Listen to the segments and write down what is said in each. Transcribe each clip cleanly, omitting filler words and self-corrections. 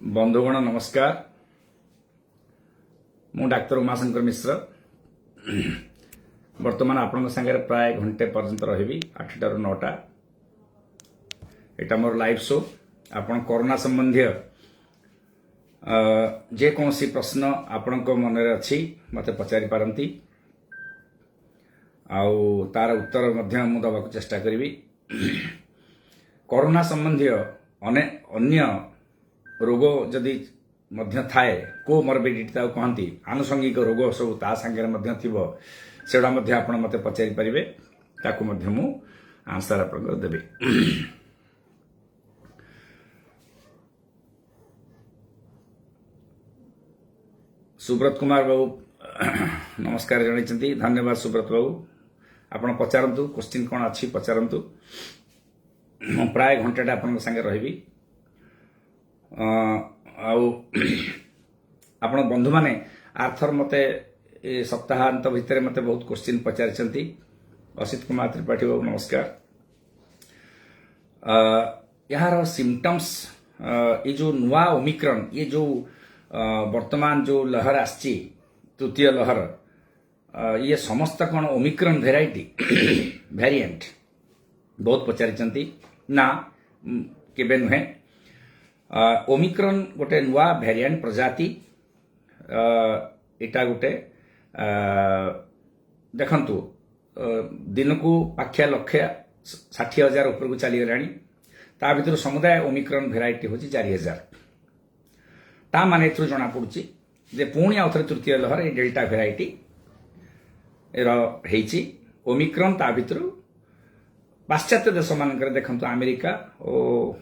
बंधुगण नमस्कार। मु डाक्टर उमाशंकर मिश्र वर्तमान आपण संगे प्राय घंटे पर्यंत रही 8 ରୁ 9टा। एटा मोर लाइव शो। आपण कोरोना संबंधी जे कौन सी प्रश्न आपण को मन रे अछि मते पचारि पारंती आउ तार उत्तर मध्य मु दबाक चेष्टा करिवि। कोरोना संबंधी अन्य रोग जदि मध्य थाए कोमॉर्बिडिटी ताऊ कहती आनुषंगिक रोग सब ता संगे मध्य थिबो सेडा मध्य आपण मते पचारि परिबे ताकू मध्य मु आंसर आपन देबे। सुब्रत कुमार बाबू नमस्कार जणाइछंती। धन्यवाद सुब्रत बाबू। आपण पचारंतु क्वेश्चन कोन अछि पचारंतु। मु प्राय घंटाटा आपण संगे रहिबी। आपण बंधु माने आर्थर मते सप्ताहांत भितर मते बहुत क्वेश्चन पचारिछंती। असित कुमार त्रिपाठी बाबू नमस्कार। यार सिम्पटम्स ये जो नुआ ओमिक्रॉन ये जो वर्तमान जो लहर आछि तृतीय लहर ये समस्त कौन ओमिक्रॉन वेराइटी वेरिएंट बहुत पचारिछंती ना केबे नुहे। ओमिक्रॉन गोटे नुआ वेरिएंट प्रजाति एटा गोटे देखंतु दिन को पाख्या लक्ष्य 60,000 ऊपर को चली गलानी। ता भीतर समुदाय ओमिक्रॉन वेराइटी होची 4,000। ता माने एथु जणा पडुची जे पुणी आउथरे तृतीय लहर ए डेल्टा वेराइटी एरो हेची। ओमिक्रॉन ता भीतर पाश्चात्य देश मानकर देखंतु अमेरिका ओ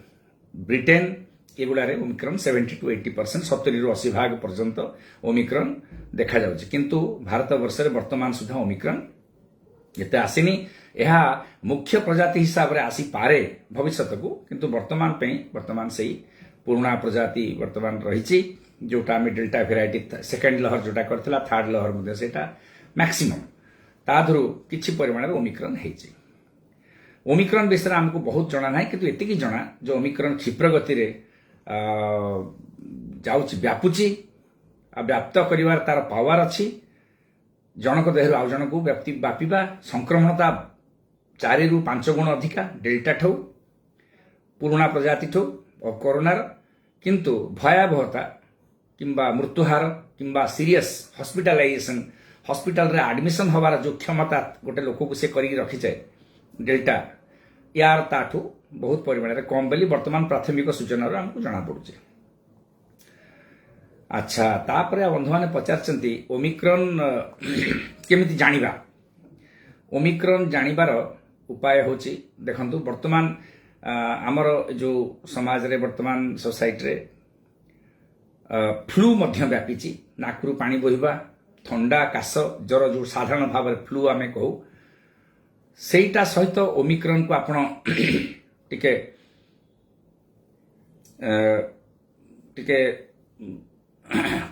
ब्रिटेन एगुड़े ओमिक्रॉन 70 to 80% 70 ରୁ 80 भाग पर्यंत ओमिक्रॉन देखा जाउची। किंतु भारत वर्ष रे वर्तमान सुधा ओमिक्रॉन एते आसीनी। यह मुख्य प्रजाति हिसाब रे आसी पारे भविष्यत को, किंतु वर्तमान सही पुराना प्रजाति वर्तमान रहिची जोटा में डेल्टा वेराइटी सेकंड लहर जोटा करथिला थर्ड लहर मध्ये सेटा मैक्सिमम ताधरु किछि परिमाण रे ओमिक्रॉन हेची। ओमिक्रॉन विषय हमको बहुत जना नाही, किंतु एति की जना जो ओमिक्रॉन क्षिप्र गति रे जाउची व्यापुची आ व्याप्त करिवार तार पावर अछि। जनक देहरु आउ जनकु व्याप्ति व्यापिबा संक्रमणता 4 ରୁ 5 गुण अधिका डेल्टा ठौ पुराना प्रजाति ठौ और कोरोनार। किंतु भयावहता किंबा मृत्युहार किंबा सीरियस हॉस्पिटलाइजेशन हॉस्पिटल रे एडमिशन होबार जो क्षमता गोटे लोक को से करी रखी जाए डेल्टा यार ताठू बहुत परिमाण रे कम बेली वर्तमान प्राथमिक सूचना रो हमको जाना पड़ुचे। अच्छा तापरे बंधु माने पचारचंती ओमिक्रॉन केमिति जानिबा। ओमिक्रॉन जानिबार उपाय होची देखंतु वर्तमान आमर जो समाज रे वर्तमान सोसाइटी रे फ्लू मध्य व्यापीची। नाकरू पानी बहिबा ठंडा काश ज्वर जो साधारण भाव रे फ्लू आमे कहू सेटा सहित ओमिक्रॉन को आपण टिके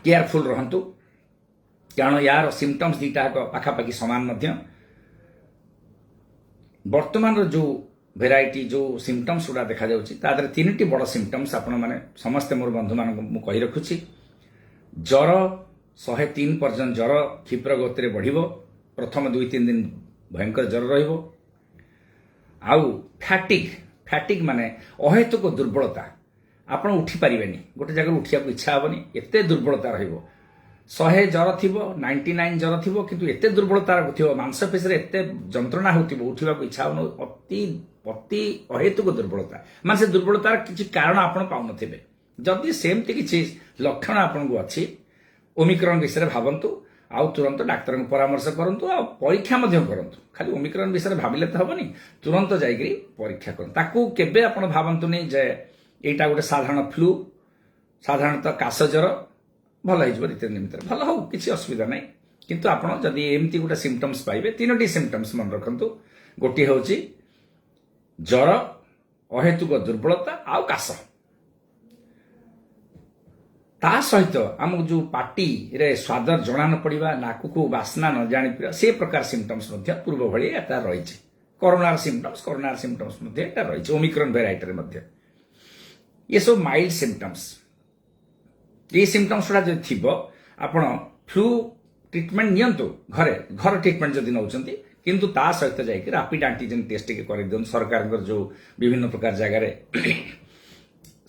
केयरफुल रहंतु, कारण यार सिम्पटम्स दीटा पाखापाखि समान मध्य। वर्तमान जो वेराइटी जो सिम्पटम्स गुड़ा देखा जाउची तादरे 3टी बड़ सिम्पटम्स आपण माने समस्त मोर बंधु मान मु कहि रखुची। ज्वर 103 पर्यंत ज्वर क्षिप्र गति रे बढ़िबो। प्रथम 2-3 दिन भयंकर ज्वर रहिबो। आउ फैटिक माने अहेतुक दुर्बलता आपण उठी पारिबेनी, गोटे जगह उठिया इच्छा हबनी एते दुर्बलता रहिबो। 100 ज्वर थिबो 99 ज्वर थिबो किंतु एते दुर्बलता थिबो मांसपेशी रे एते जंत्रणा होतिबो उठिबा को इच्छा हबनो। अति अहेतुक दुर्बलता माने से दुर्बलतार किछि कारण आपण पाउनथिबे। जदि सेमति किछि लक्षण आपण को अछि ओमिक्रॉन विषय भाबंतु आउ तुरंत डाक्टर को परामर्श करंतु आ परीक्षा मध्य करंतु। खाली ओमिक्रॉन विषय भाबिले त हबनी, तुरंत जाइकरी परीक्षा करंतु। ताकू केबे आपण भाबंतु नै जे एटा गोटे साधारण फ्लू साधारणतः काश ज्वर भल हो 2-3 दिन भीतर भल हो किसी असुविधा नहीं। किंतु आपण जदि एमती गोटे सिम्पटम्स पाइबे 3टी सिम्पटम्स मन रखंतु। गोटी होची ज्वर अहेतुक दुर्बलता आउ काश ता सहित आम जो पार्टी रे स्वाद जना न पड़िबा नाकु को वासना न जानि पिरा से प्रकार सिम्पटम्स मध्य पूर्व भली एता रहिছে। कोरोनार सिम्पटम्स मध्य एता रहिছে ओमिक्रॉन वेराइटी रे मध्य। ये सब माइल्ड सिम्पटम्स ये सिम्पटम्स गुड़ा जो थी आप फ्लू ट्रिटमेंट नियंतु घरे घर ट्रिटमेंट जदि नौकरी किंतु ता सहित जाकि रैपिड एंटीजन टेस्ट टिके कर दियन सरकार जो विभिन्न प्रकार जगार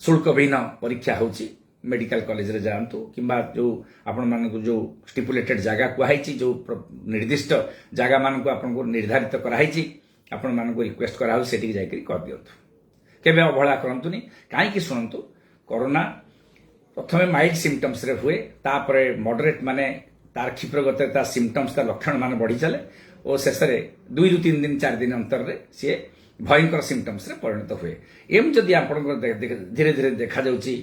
शुल्क विहीन परीक्षा होची मेडिकल कॉलेज रे जातु किंबा जो आपण मानक जो स्टिपुलेटेड जगह कुहाई जो निर्दिष्ट जगह मानक आपको निर्धारित कराई आपण मानक रिक्वेस्ट करा सेठी जाकि कर दियंतु केबे अवहेला करंतुनी काहे शुणु कोरोना प्रथमे माइल्ड सिम्पटम्स रे हुए तापर मॉडरेट माने तार क्षिप्र गति तार सिम्पटम्स तार लक्षण मान बढ़ी चले और शेष में 2 ରୁ 3 दिन 4 दिन अंतर रे सी भयंकर सिम्पटम्स रे परिणत हुए एम जदि आप धीरे धीरे देखा जाउची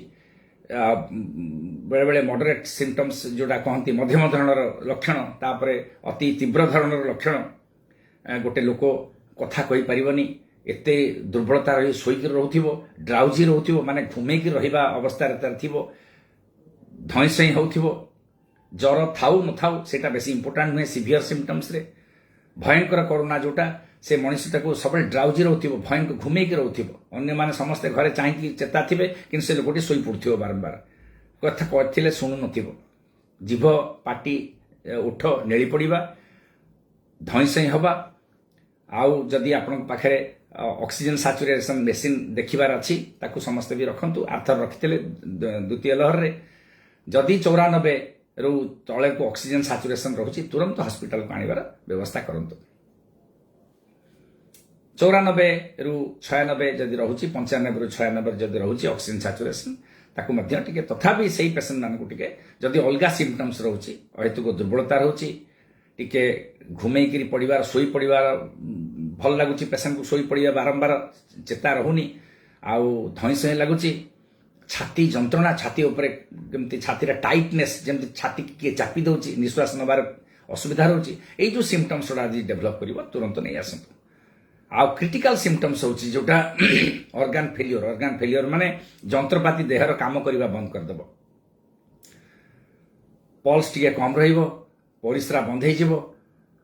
बेले बेले मॉडरेट सिम्पटम्स जोड़ा कहती मध्यम धरणर लक्षण तापर अति तीव्र धरणर लक्षण गोटे लोक कथा कहि परिबनी एते दुर्बलता रही शोईक रोथिबो ड्राउजी रोथिबो माने घुमेकी रहिबा अवस्था रे तार थिबो धइसई होथिबो ज्वर थाउ न थाउ सेटा बेसी इंपोर्टेंट हुए सीवियर सिम्पटम्स रे भयंकर कोरोना जोटा से मनुष्यटा को सब ड्राउजी रोथिबो भयंकर घुमेकी रोथिबो अन्य माने समस्त घरे चाहि चेता थिबे किन से लोकटी सोई पड़थिबो बारंबार कथा कहथिले सुनु नथिबो जीभ पाटी उठ नेली पड़िबा धइसई हबा आउ जदि आपन पाखरे ऑक्सीजन सैचुरेशन मेसिन देखिबार अछि ताकू समस्त भी रखंतु आर्थर रखितले द्वितीय लहर रे जदि 94 रु तले को ऑक्सीजन सैचुरेशन रहुछि तुरंत हॉस्पिटल को आनिबार व्यवस्था करंतु 94 रु 96 जदि रहुछि 95 रु 96 जदि रहुछि ऑक्सीजन सैचुरेशन ताकू मध्य टिके तथापि सही पेशेंट मान को टिके जदि अलगा सिम्पटम्स रहुछि अहेतु को दुर्बलता रहुछि टिके घुमेकी पड़िबार सोई पड़िबार भल लगुच पेशेंट को सोई पड़िया बारंबार चेता रहुनी आउ धइसई लगुच छाती जंत्रणा छाती उपरे केमती छाती रे टाइटनेस जेमती छाती के चापी दउची निश्वास नबार असुविधा रहउची ए जो सिम्पटम्स गुड़ा डेवलप करिवो तुरंत नहीं आसंतु आउ क्रिटिकल सिम्पटम्स होची जोटा ऑर्गन फेलियर माने जंत्रपाती देहर काम करिवा बंद कर देबो पल्स टिके कम रहिबो परिश्रा बंद हे जिवो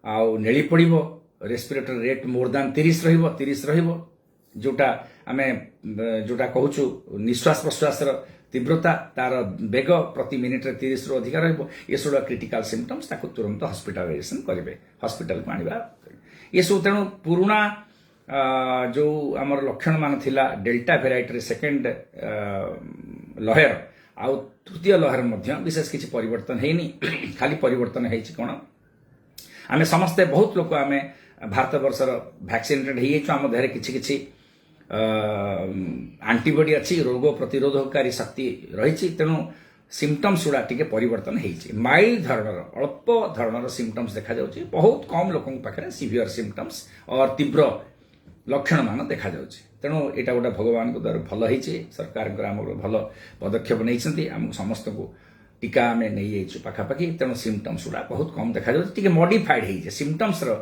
आउ नेली पड़िबो रेस्पिरेटरी रेट मोर दान 30 रहिबो जोटा आमे जोटा कहूछु निश्वास प्रश्वास तीव्रता तार बेग प्रति मिनिट रे 30 रु अधिक रहिबो ये सब क्रिटिकल सिम्पटम्स ताको तुरंत हॉस्पिटलाइजेशन करिवे हॉस्पिटल को आनिबा ये सब तेणु पुराना जो आमर लक्षण मान थिला डेल्टा वेराइटी रे सेकंड लहर आउ तृतीय लहर मध्य विशेष किछि परिवर्तन हेनी खाली परिवर्तन हेछि कोन आमे समस्ते बहुत लोक आमे भारत वर्षर वैक्सीनेटेड हो आम देह कि आंटीबॉडी अच्छी रोग प्रतिरोधकारी शक्ति रही तेणु सिम्पटम्स गुड़ा टिके परिवर्तन होती माइल्ड धरणर अल्प धरणर सिम्पटम्स देखा जाउछि बहुत कम लोक पाखे सीवियर सिम्पटम्स और तीव्र लक्षण मान देखा जाउछि तेणु एटा गोटे भगवान को द्वारा भल होइछि सरकार भल पदक्षेप नहीं आम समस्त को टीका आम नहीं जाइछु पाखापाखि तेणु सिम्पटम्स गुड़ा बहुत कम देखा जाउछि टिके मॉडिफाइड होइछि सिम्पटम्स रो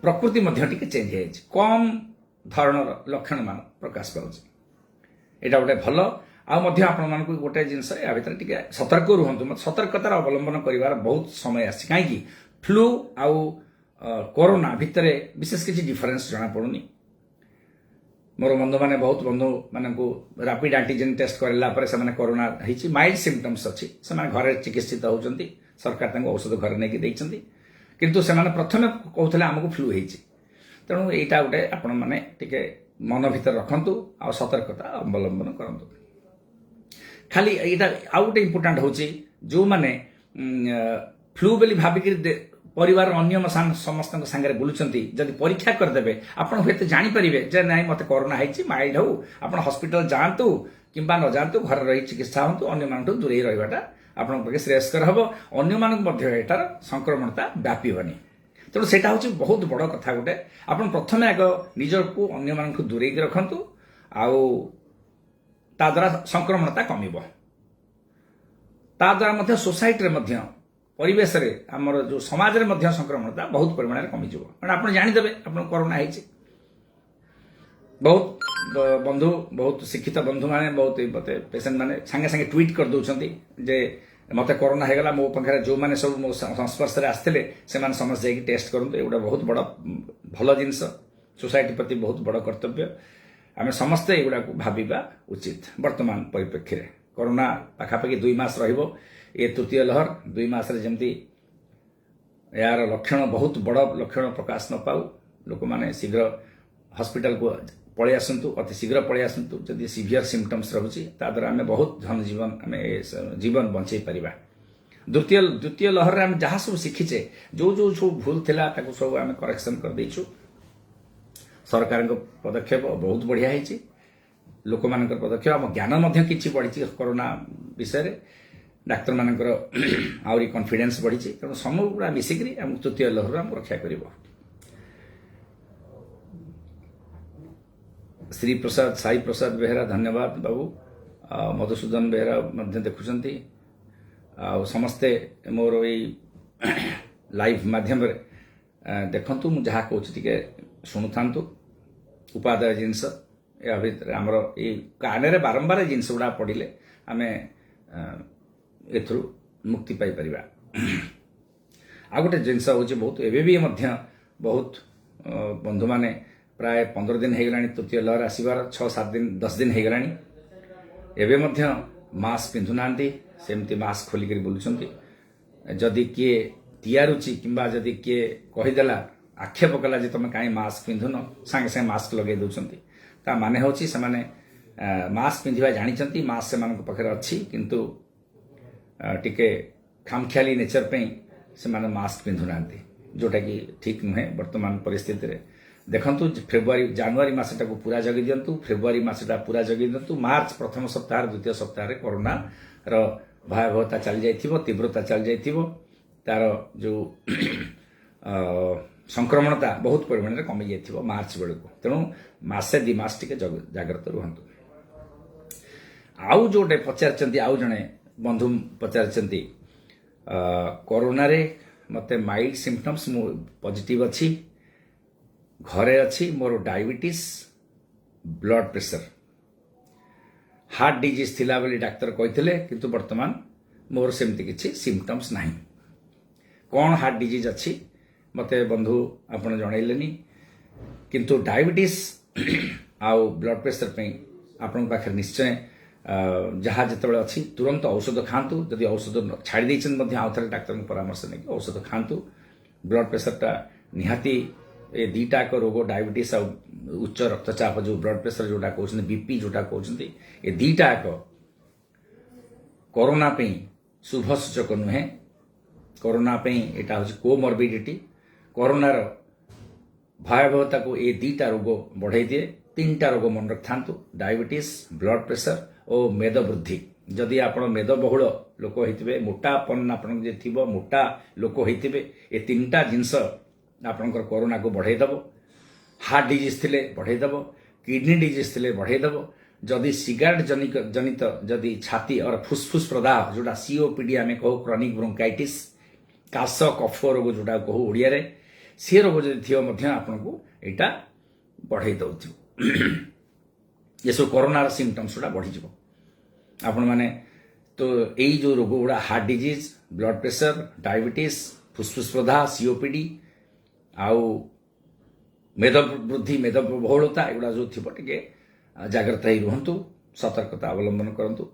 प्रकृति मध्य टिके चेंज है कम धरणर लक्षण मान प्रकाश पाउछि एटा गोटे भल आपण मानक गोटे जिनस या भितर टिके सतर्क रुहंतु मत सतर्कतार अवलंबन करिवार बहुत समय आछि काहेकि फ्लू आउ कोरोना भितर विशेष किसी डिफरेंस जना पड़ुनी मोर बंधु माने बहुत बंधु मानक रैपिड एंटीजन टेस्ट करला पर से कोरोना हिची माइल्ड सिम्पटम्स अच्छी से घरे चिकित्सित होउचंती सरकार औषध घर नहीं देइचंती किंतु से प्रथमे कहते आमको फ्लू होती तेणु यहाँ गोटे आपण मैंने टिके मन भीतर रखु आ सतर्कता अवलंबन करूँ खाली यहाँ आउ गोटे इम्पोर्टाट हूँ जो मैंने फ्लू बोली भाविक परिवार अन्य समस्त सांगे बुलूंट जदि परीक्षा करदे आप हूँ जापर जे ना मत कोरोना है माइल्ड हो आप हॉस्पिटल जातु कि न जातु घर रही चिकित्सा हूँ अन्य मानू दूरे रहा आपके श्रेयस्कर हम अन्य मानकार संक्रमणता व्यापीबनी तेणु से हूँ बहुत बड़ कथा गोटे आप प्रथम आग निज को अन्य मान दूरे रखु द्वारा संक्रमणता कमिब द्वारा सोसाइटी परिवेश रे आमर जो समाज रे संक्रमणता बहुत परिमाण कमिज कारण आप जानीदे आप कोरोना है बहुत बंधु बहुत शिक्षित बंधु माने बहुत मत पेसेंट माने सांगे सांगे ट्वीट कर दौरान जे मत कोरोना हो गला मो पाखे जो मैंने सब मो संस्पर्श आसते से समस्त जाकि टेस्ट करूँ ये बहुत बड़ भल जिनस सोसाइटी प्रति बहुत बड़ कर्तव्य आम समस्ते एगुड़ा भाविबा उचित वर्तमान परिप्रेक्षी रे। कोरोना पाखापाखि 2 मास रहिबो ए तृतीय लहर 2 मास रे जेमती यार लक्षण बहुत बड़ लक्षण प्रकाश न पाऊ लोक माने शीघ्र हॉस्पिटल को पळे आसंतु अति शीघ्र पळे आसंतु जदि सीवियर सिम्पटम्स रहउची ता द्वारा हमें बहुत धन जीवन बंचै परिबा। द्वितीय लहर रे हम जहाँ सब शिखिचे जो भूल थिला ताको सब हम करेक्शन कर दैछु। सरकार पदक्षेप बहुत बढ़िया है लोक मान पदक्षेप आम ज्ञान कि बढ़ी कोरोना विषय रे डाक्तर मानकर आहरी कॉन्फिडेंस बढ़ी तेणु समूह गुड़ा मिसिक आम तृतीय लहर आम रक्षा कर। श्री प्रसाद साई प्रसाद बेहरा धन्यवाद बाबू मधुसूदन बेहरा देखुंट आ समस्ते मोर ये लाइव माध्यम देखु मुझे जहाँ कहे शुणु था उपादेय जिनस या भितर आमर ये कान बारंबार जिनस गुड़ा पढ़ले आम एथु मुक्ति पाई परिबा। आ गोटे जिनस हूँ बहुत एवं भी बहुत बंधु माने प्राय 15 दिन हो गलानी तृतीय लहर आसबार 6-7 दिन 10 दिन हो गलानी एवं मास्क पिंधु ना सेमती मास्क खोलिक बुलूंट जदि किए तियारुची किंबा जदि किए कहीदेला आक्षेप कला जे तुम कहीं मास्क पिंधुन सांगे सांगे मास्क लगे दौरान ता माने होची से माने मास्क पिंधिबा जानिचंती मास्क से पाखे अच्छी किंतु टिके खामखियाली नेचर पे से माने मास्क पिंधु ना जोटा कि ठीक नुहे। वर्तमान परिस्थिति रे देखंतु फेब्रुआरी जनवरी मासटा को पूरा जगी दियंतु फेब्रुआरी मासटा पूरा जगी दियंतु मार्च प्रथम सप्ताह द्वितीय सप्ताह रे कोरोना रो भयावहता चली जाइथिबो तीव्रता चली जाइथिबो तार जो संक्रमणता बहुत परिमाण में कमी जाइथिबो मार्च बेलू तेणु मासे 2 मास टिके जाग्रत रुहंतु। आउ जोटे पचारचंती आउ जने बंधु पचारचंती कोरोना रे मते माइल्ड सिम्पटम्स मो पॉजिटिव अछि घरे अच्छी मोर diabetes blood pressure heart disease थिला बोली डाक्टर कहिथिले किंतु वर्तमान मोर सेमती किछि सिम्पटम्स नाही। कौन हार्ट डिजीज अच्छी मते बंधु आपण जणैलेनी किंतु डायबिटीज आउ ब्लड प्रेशर पे आपण पाखे निश्चय जहाँ जिते अच्छी तुरंत औषध खातु जदि औषध छाड़ी देछन आउ थे डाक्तर परामर्श नहीं औषध खातु। ब्लड प्रेशरटा निहाती ए दीटाक रोग डायबिटीज आ उच्च रक्तचाप जो ब्लड प्रेशर जोटा कहते बीपी जोटा कहते ये दीटाक कोरोना पे शुभ सूचक नुहे। कोरोना पे यहाँ हूँ कोमॉर्बिडिटी कोरोनार भयावहता को ये 2टा रोग बढ़ाई दिए। 3टा रोग मन रखा डायबिटीज ब्लड प्रेशर और मेद वृद्धि। जदि आप मेद बहुल लोक होते मोटापन आप मोटा लोक होते ये 3टा जिनस आपणकर कोरोना को बढ़ाईदेव। हार्ट डिजीज थिले बढ़ाईदेव किडनी डिजीज थिले बढ़ाईदेव जदि सिगारेट जनित जदि छाती और फुसफुस प्रदाह जोटा सीओपीडी आम कहू क्रॉनिक ब्रोंकाइटिस काश कफ रोग जोटा कहू ओडिया रे सी रोग जदि थी आपको यहाँ बढ़ाई दौ ये सब कोरोनार सिम्पटम्स गुड़ा बढ़ीज आपण मैंने तो यही जो रोग गुड़ा heart disease blood pressure diabetes फुसफुस प्रदाह सीओपीडी आउ मेद वृद्धि मेद बहुलता एगुड़ा जो थी टे जाग्रत ही रुहतु सतर्कता अवलंबन करूँ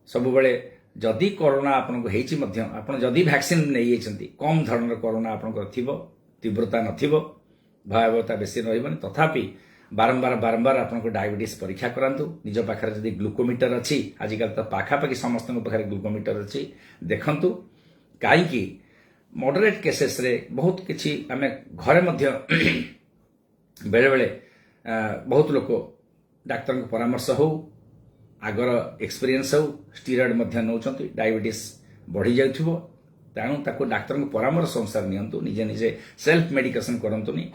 सब बेले जदि कोरोना आपको जदि वैक्सीन नहीं कम धरण कोरोना आपंकर तीव्रता नथिबो भयावहता बेसी रही तथापि बारंबार आपको डायबिटीज परीक्षा करातु निज पाखे जदि ग्लुकोमीटर अच्छी आजिकल तो पाखापाखि समस्त पाखे ग्लुकोमीटर अच्छी देखंतु कहीं मॉडरेट केसेस रे बहुत किछि आमे घरे मध्य बेले बेले बहुत लोक डाक्तर परामर्श हो आगर एक्सपीरियंस हो स्टीरॉयड मध्य नौचंती डायबिटीज बढ़ी जाउथिबो तेणु ताको डाक्तर परामर्श अनुसार नियंतु निजे निजे सेल्फ मेडिकेशन करंतुनी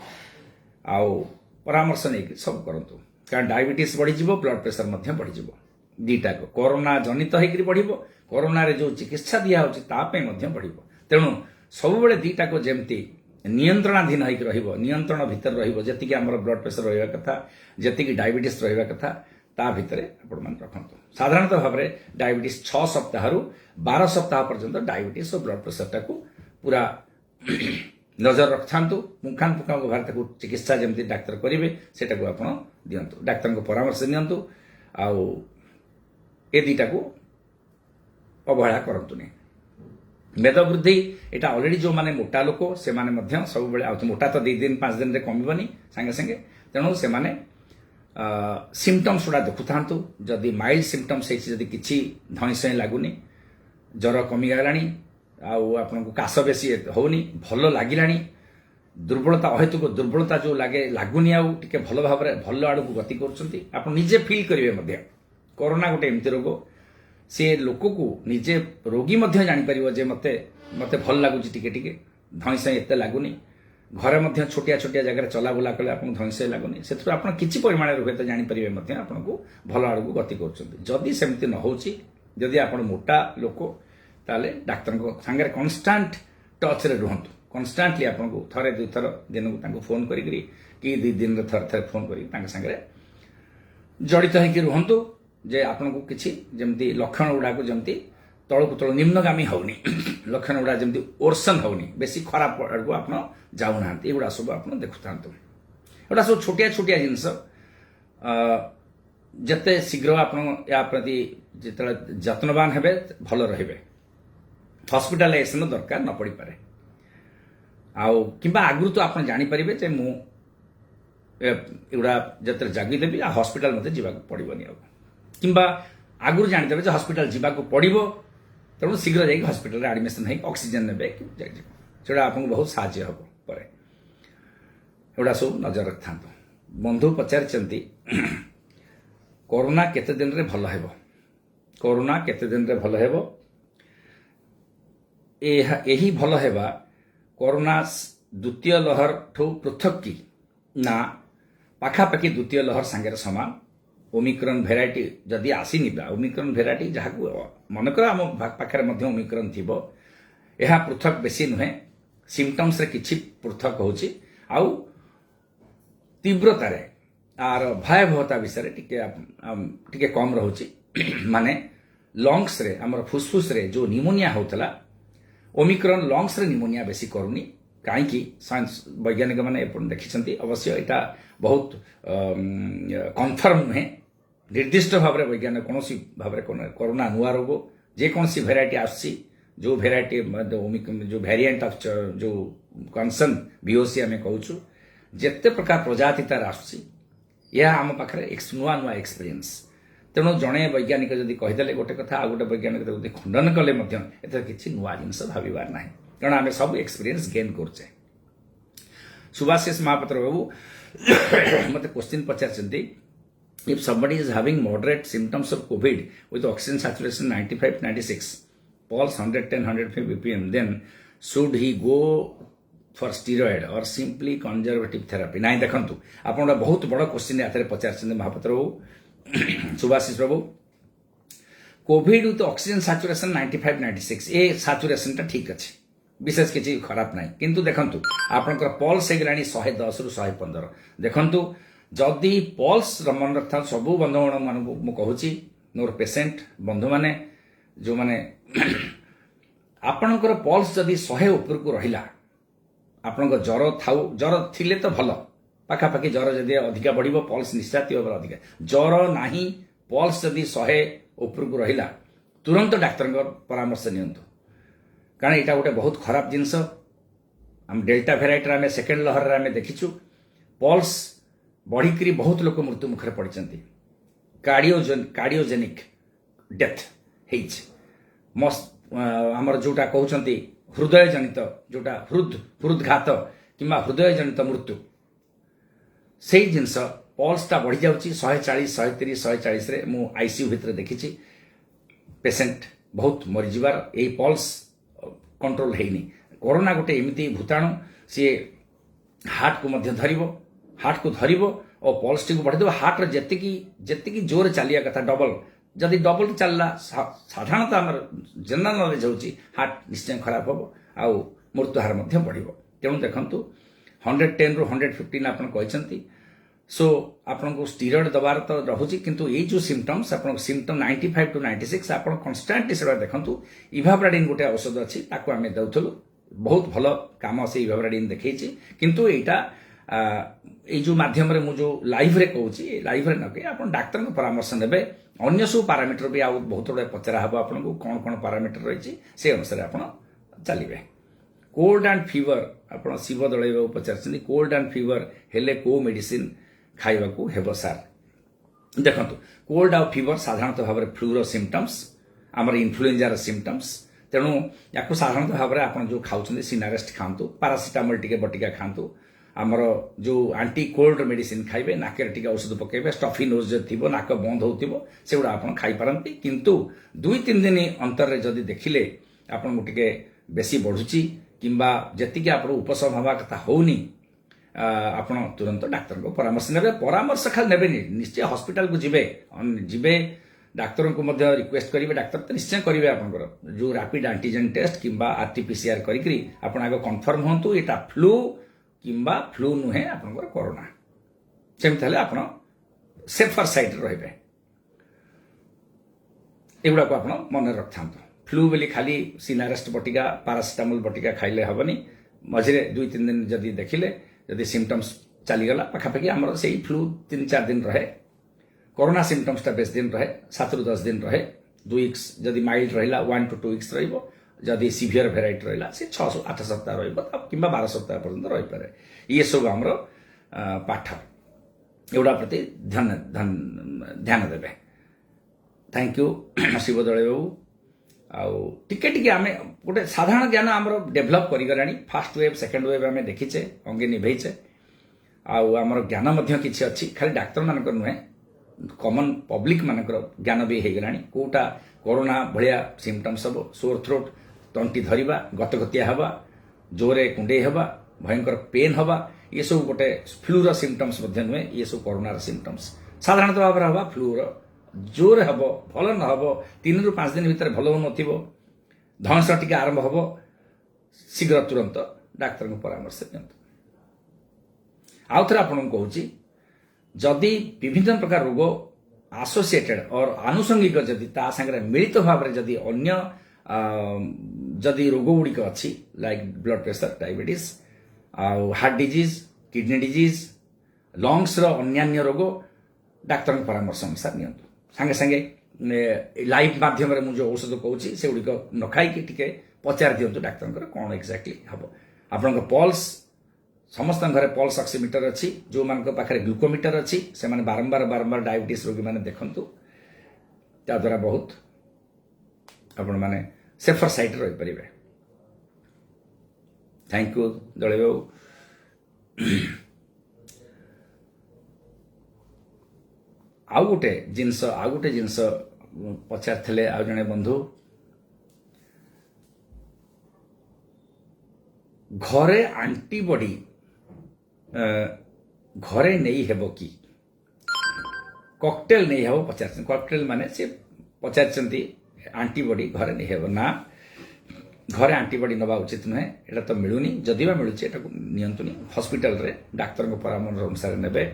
आउ परामर्श नहीं सब करंतु कारण डायबिटीज बढ़ी जिवो ब्लड प्रेशर मध्य बढ़ी जिवो दीटा को कोरोना जनित होकरी बढ़िबो कोरोना रे जो चिकित्सा दिया होची तापे मध्य बढ़िबो तेणु सब बेले दीटा को जेमती नियंत्रणाधीन होकर रहिबो नियंत्रण भितर रहिबो जति कि हमर ब्लड प्रेशर रहिबा कथा जति कि डायबिटीज रहिबा कथा ता भितरे आपण मान रखंतु। साधारणतः भाव में डायबिटीज 6 सप्ताह रु 12 सप्ताह पर्यंत डायबिटीज और ब्लड प्रेशर टाकू पूरा नजर रखथांतु पुंखानुपुंख भाव चिकित्सा जमी डाक्तर करेंगे सेटा को आप दिंतु डाक्तर परामर्श नियंतु आउ ए दुईटा को अवहेला करतुनि मेद वृद्धि एटा ऑलरेडी जो माने मोटा लोक से माने मध्य सब बेले आ मोटा तो 2 दिन 5 दिन रे कमिबनी संगे संगे तेणु से माने सिम्पटम्स गुड़ा देखु थांतु जदि माइल्ड सिम्पटम्स है जदि किछि धइसय लागुनी ज्वर कमी गलानी आपन को काश बेसी होनी भल लागिलानी दुर्बलता अहेतुक दुर्बलता जो लागे लागुनी आउ टिके भल भाव भल आड़ को गति करछंती आपन निजे फील करिवे मध्य कोरोना गोटे एमती रोग से लोक को निजे रोगी मध्य जानि परिबो जे मते मते भल लागुची टिके टिके धइसय एते लागुनी घरे मध्य छोटिया छोटिया जगह चला बुला कले आपन धइसय लागुनी सेथु आपन किछि परिमाण रे होते जानि परिबे मध्य आपन को भल आड़ को गति करछंती जदि सेमती न होची जदि आपन मोटा लोक ताले डाक्टर को संगे कांस्टेंट टच रे रहंतु कांस्टेंटली आपन को थरे दुई थर दिन को तांको फोन करी कि 2 दिन रे थर थर फोन करी तांका संगे जड़ित है कि रहंतु जे आपन को किछि जेमती लक्षण उडा को जेमती तळकु तळ निम्नगामी होउनी लक्षण उडा जेमती ओरसन होउनी बेसी खराब को आपन जाउ नांती एगुडा सब आपन देखुतांतु एगुडा सब छोटिया छोटिया जिंस जते शीघ्र आपन या प्रति जते जत्नवान हेबे भल रहिबे हॉस्पिटलाइजेशन दरकार न पड़ी पारे आउ किंबा आगु तो आपन जानि परिबे जे मु एगुडा जते जागी देबी आ हॉस्पिटल मते जीवा पड़िबनी आ किंबा आगु जानि देबे जे हॉस्पिटल जीवा को पड़िबो तेणु शीघ्र जाई हॉस्पिटल रे एडमिशन है ऑक्सीजन नेबे सेटा आपन बहुत साहाय्य हबो परे एगुडा सब नजर रखथांतो बंधु पचारचंती कोरोना केते दिन रे भल हेबो कोरोना केते दिन रे भल हेबो एही भल हेबा कोरोना द्वितीय लहर ठू पृथक की ना पाखापाखि द्वितीय लहर सांगे समान ओमिक्रॉन भेराइटी जदि आसीनिबा ओमिक्रॉन भेराइटी जहाँ मनकर आम पाखे मध्य ओमिक्रॉन थिबो यह पृथक बेसी नुहे सिम्पटम्स रे किछि पृथक होछि आउ तीव्रता रे आर भयावहता विषय टिके कम रहुछि माने लंग्स रे हमर फुसफुस रे जो निमोनिया होतला ओमिक्रॉन लंग्स रे निमोनिया बेसी करूनी काईकि साइंस वैज्ञानिक माने देखिछंती अवश्य एटा बहुत कन्फर्म नुहे निर्दिष्ट भाव में वैज्ञानिक कौन भाव कोरोना नुआ रोग जेकोसी भेराइटी आसी जो भेराइटी जो भेरिएंट ऑफ जो कंसर्न बीओसी आम कहूँ जिते प्रकार प्रजाति तार आसुची यह आम पाखे नुआ नुआ एक्सपीरियंस तेणु जड़े वैज्ञानिक जदि कहीदे गोटे कथा आ गोटे वैज्ञानिक खंडन कले किसी नुआ जिनस भावार ना कारण आम सब एक्सपीरियंस गेन करुचे सुभाषिष महापात्र बाबू मत question Pachar if somebody is having moderate symptoms of COVID with oxygen saturation 95-96 pulse 110-150 bpm then should he go for steroid or simply conservative therapy नाई देखंतु आपन बहुत बड़ क्वेश्चन आथरे पचार Mahapatra babu Subhashish babu COVID with oxygen saturation 95-96 ए सैचुरेशन टा ठीक अछि विशेष किसी खराब ना किंतु देखंतु आपनकर पल्स हेगलानी 110 रु 115 देखंतु जदि पल्स मन रखता सबू बंधुगण मान मु कहूँ मोर पेसेंट बंधु माने जो माने आपणकर पल्स जदि 100 ऊपर को रहिला आपणक ज्वर थाउ ज्वर थिले तो भल पाखापाखि ज्वर जदि अधिका बढ़िबो पल्स निश्चित भाव अधिका ज्वर नाही पल्स जदि 100 ऊपर को रहिला तुरंत डाक्तर परामर्श नियंतु कारण यहाँ गोटे बहुत खराब जिनस आम डेल्टा भेराइटी आम सेकेंड लहर आम देखीचु पल्स बढ़िकी बहुत लोक मृत्यु मुखर पड़ती कार्डियोजेनिक डेथ होमर जोटा कहते हृदय जनित जोटा हृदघात कि हृदय जनित मृत्यु से जिनस पल्सटा बढ़ी जाऊँगी 140 130 140 रे मु आईसीयू भितर देखी पेसेंट बहुत मरीजार यही पल्स कंट्रोल है कोरोना गोटे एमती भूताणु सी हार्ट को मध्य धरिबो हार्ट को धरिबो और पल्स टी को बढ़ी हार्ट जेतिकी जोर चलिया कथा डबल जदि डबल चलला साधारणतः आम जनरल नॉलेज होची हार्ट निश्चय खराब हम आउ मृत्यु हार मध्य बढ़िबो तेणु देखंतु 110 रु 115 आपन कहचंती सो आपन को स्टीरॉयड दबार तो रहुची किंतु ये जो सिम्पटम्स आपन सिम्पटम 95 टू 96 आपन कांस्टेंटली सेटा देखंतु इभाब्राडिन गोटे औषध अछि ताको आमे दउथलु बहुत भलो काम से इभाब्राडिन देखैछि किंतु एटा এই जो माध्यम रे मु जो लाइव रे कहूँ लाइव रे नके आप डाक्तर परामर्श नेबे अन्य सब पारामीटर भी आउ बहुत गुड़े पचरा हम आपको कौन कौन पारामीटर रही से अनुसार आप चलिए कोल्ड एंड फीवर आप शिव दल पचार कोल्ड एंड फीवर हेले को मेडिसिन खाइबा को हेबो सार देखो कोल्ड आउ फीवर साधारणतः भाव में फ्लूर सिम्पटम्स आमर इन्फ्लुएंजार सिम्पटम्स तेणु या साधारणतः भाव में आप जो खाऊँ सिनारेस्ट खातु पारासीटामोल टिके बटिका खातु आमर जो आंटी कोल्ड मेडिसिन खाइबे नाकेर टिके औषध पकेबे स्टफी नोज जो थिबो नाक बंद होउथिबो सेगुडा आपण खाई पारंती किंतु 2-3 दिन अंतर रे जदी देखिले आपण टिके बेसी बढ़ुची किंबा जतिके आपण उपशम हवा कथा होउनी आपण तुरंत डाक्टर को परामर्श नेबे परामर्श खाली नेबे निश्चय हॉस्पिटल को जिबे डाक्तर को मध्य रिक्वेस्ट करेंगे डाक्तर तो निश्चय करेंगे आपंकर जो रैपिड एंटीजन टेस्ट किंबा आरटीपीसीआर करी आप आगे कन्फर्म हूँ यहाँ फ्लू किंबा फ्लू नुहे आपंकर कोरोना सेमती आप सेफर साइड रे एगुड़ा को आप मन रखता फ्लू बोली खाली सिनारेस्ट बटिका पारासीटामोल बटिका खाइले हेनी मझे 2-3 दिन जदि देखिले जदि सिम्पटम्स चलीगला पाखापाखि आमर से फ्लू 3-4 दिन रहे कोरोना सिम्पटम्स बेस दिन रहे 7-10 दिन रहे 2 वीक्स जदि माइल्ड रहा 1 to 2 वीक्स रही सीवियर भेराइटी रहा से 6-8 सप्ताह कि 12 सप्ताह पर्यंत रही पारे ये सब आमर पाठ एगुड़ा प्रति ध्यान देवे थैंक यू शिव दले बाबू आउ टिके आम गोटे साधारण ज्ञान आमर डेभलप करा फास्ट वेव सेकेंड वेव आम देखीचे अंगे निभेचे आमर ज्ञान किसी अच्छी खाली डाक्तर मानक नुहे कॉमन पब्लिक मानकर ज्ञान भी हो गलानी कोटा कोरोना भाया सिम्पटम्स हम सोर थ्रोट तंटी धरवा गतगतिया हवा जोरे कुंडे हवा भयंकर पेन हवा ये सब गोटे फ्लूर सिम्पटम्स नुहे ये सब कोरोनार सिम्पटम्स साधारणतः भाव में हवा फ्लूर जोर हम भल न हम 3 ରୁ 5 दिन भितर भल हो धनस टिके आरंभ हम शीघ्र तुरंत डाक्तर को परामर्श दिंतु आउ थे आपको कहूँ जदि विभिन्न प्रकार रोग एसोसिएटेड और आनुषंगिक जदि ता संगे मिलित भाव में जदि अन्य जदि रोग गुड़िक अच्छी like blood pressure diabetes heart disease kidney disease lungs अन्यान्य रोग डाक्तर परामर्श अनुसार नियंतु संगे संगे लाइव माध्यम मुझे औषध कहूँ से गुड़िक न खाई टिके पचार दिंतु डाक्तर कौन एक्जाक्टली हम आपण पल्स समस्त घरे पल्स ऑक्सीमीटर अच्छी जो मान पाखे ग्लूकोमीटर अच्छी से माने बारंबार डायबिटीज रोगी मैंने देखु द्वारा बहुत आपण मैंने सेफर साइड रही पारे थैंक यू दले बाबू आउ गोटे जिनस पचार आउ जने बंधु घरे आंटीबॉडी घरे नहीं हेबो कि कॉकटेल नहीं हेबो पचार कॉकटेल माने से पचार आंटीबॉडी घरे नहीं हेबो ना घरे आंटीबॉडी नवा उचित नुहे एटा तो मिलूनी जदि बा मिलुचे एटा नियंतुनी हॉस्पिटल रे डाक्टर को परामर्श अनुसार नेबे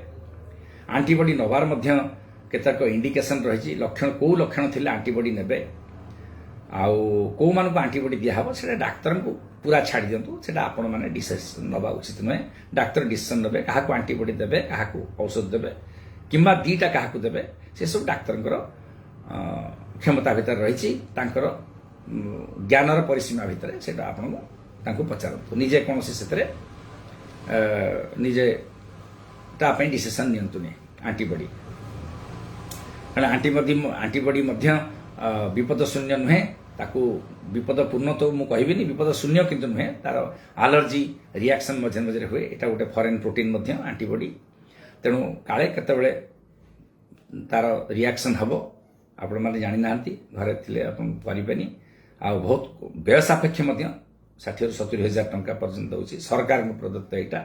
आंटीबॉडी नवार मध्य केतक इंडिकेशन रही लक्षण को लक्षण थिले आंटीबॉडी नेबे आउ को मान को आंटीबॉडी दिया हबो सेटा डाक्टर को पूरा छाड़ी दिंतु से आपण मैंने डिसीजन नवा उचित नुहे डाक्तर डिसीजन नेबे क्या आंटीबॉडी देबे क्या औषध देबे किंबा दीटा क्या देबे से सब डाक्तर क्षमता भितर रही ज्ञानर परिसीमा भितर से आपको पचारतु निजे कौन से निजे ताप डिसीजन नियंतुनी आंटीबॉडी आंटीबॉडी विपद शून्य नुहे ताकू विपदपूर्ण तो मुझे कहबी विपद शून्य किंतु नुहे तार आलर्जी रिएक्शन मझे मझे हुए यहाँ गोटे फरेन प्रोटीन आंटीबॉडी तेणु काले केतबेले तार रिएक्शन हम आपण मैंने जानी ना घरे थे आपनी आ बहुत व्यय सापेक्ष 60-70 हजार टंका पर्यंत दौर सरकार प्रदत्त यहाँ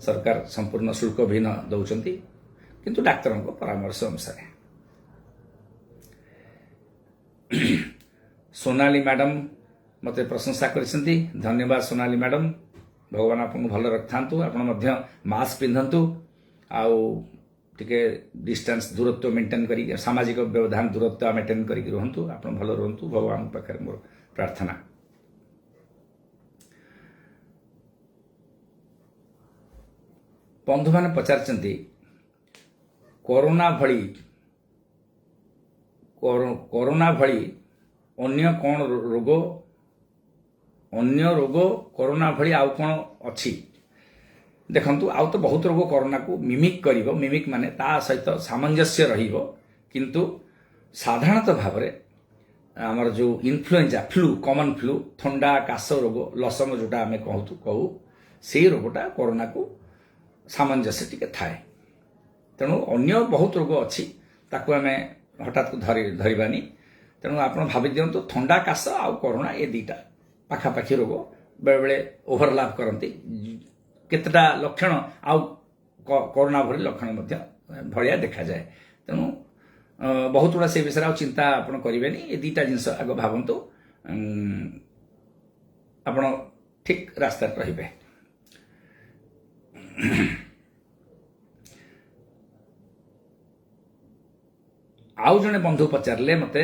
सरकार संपूर्ण शुल्क भी दौरान किंतु डाक्तर परामर्श अनुसार सोनाली मैडम मते प्रशंसा करछंती धन्यवाद सोनाली मैडम भगवान आपको भल रखता आप मास्क पिंधतु आउ टिके डिस्टेंस दूरत्व मेंटेन करी सामाजिक व्यवधान दूरत्व मेंटेन करी रुहतु आप भल रुहतु भगवान पाखे मोर प्रार्थना बंधु मैंने पचारचंती कोरोना भली अन्य कौन रोग कोरोना भली आउ कौन अच्छी देखंतु आउ तो बहुत रोग कोरोना को मिमिक करिवो मिमिक माने ता सहित सामंजस्य रहिवो किंतु साधारणतः भाव में आमर जो इन्फ्लुएंजा फ्लू कॉमन फ्लू थंडा काश रोग लसम जोटा आम कहू से रोगटा कोरोना को सामंजस्य टिके थाए तेणु अन्य बहुत रोग अच्छी ताकू आम हठात धरबानी तेणु आप भावी दिंतु थंडा काश आउ कोरोना ये दुईटा पाखापाखि रोग बेले बेले ओभरलैप करती केतटा लक्षण आउ कोरोना भली लक्षण भाया देखा जाए तेणु बहुत गुड़ा से विषय चिंता आपन करेंगे ये दुईटा जिनस आग भावतु आपन ठीक रास्ता रे आउ जने बंधु पचारे मते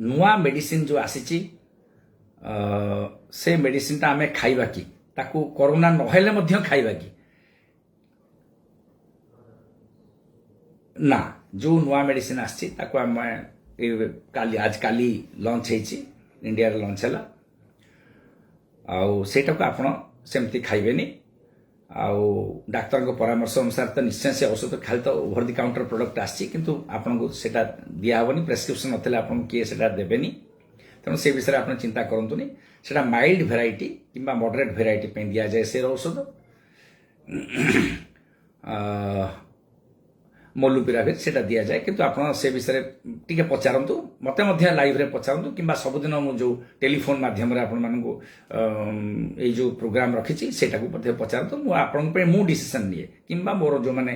नुआ मेडिसिन जो आसी से मेडिसिन टा आमे खाइबा कि ताकू कोरोना नहेले मध्य खाइबा कि ना जो नुआ मेडिसिन आसी ताकू आम आज काली लॉन्च होइछि इंडिया रे लॉन्च हैला आउ सेटा को आपण सेमती खाइबेनी आउ डाक्तर को परामर्श अनुसार तो निश्चय से औषध खाली तो ओवर द काउंटर प्रोडक्ट आसी किंतु आपन को सेटा दिया होबनी प्रेस्क्रिप्शन नथले आपन के सेटा देबेनी तेणु से विषय आप चिंता करतुनी सेटा माइल्ड वेराइटी किंबा मॉडरेट वेराइटी पे दिया जाए से औषध मोलुपिराविर सेटा दिया जाए किंतु आपण से विषय टिके पचारंतु मते मध्य लाइव रे पचारंतु किंबा सबुदिन मु जो टेलीफोन माध्यम रे आपण मानकु ए जो प्रोग्राम रखिछि सेटा को मध्य पचारंतु मु आपण पे मु डिसीजन निए किंबा मोर जो माने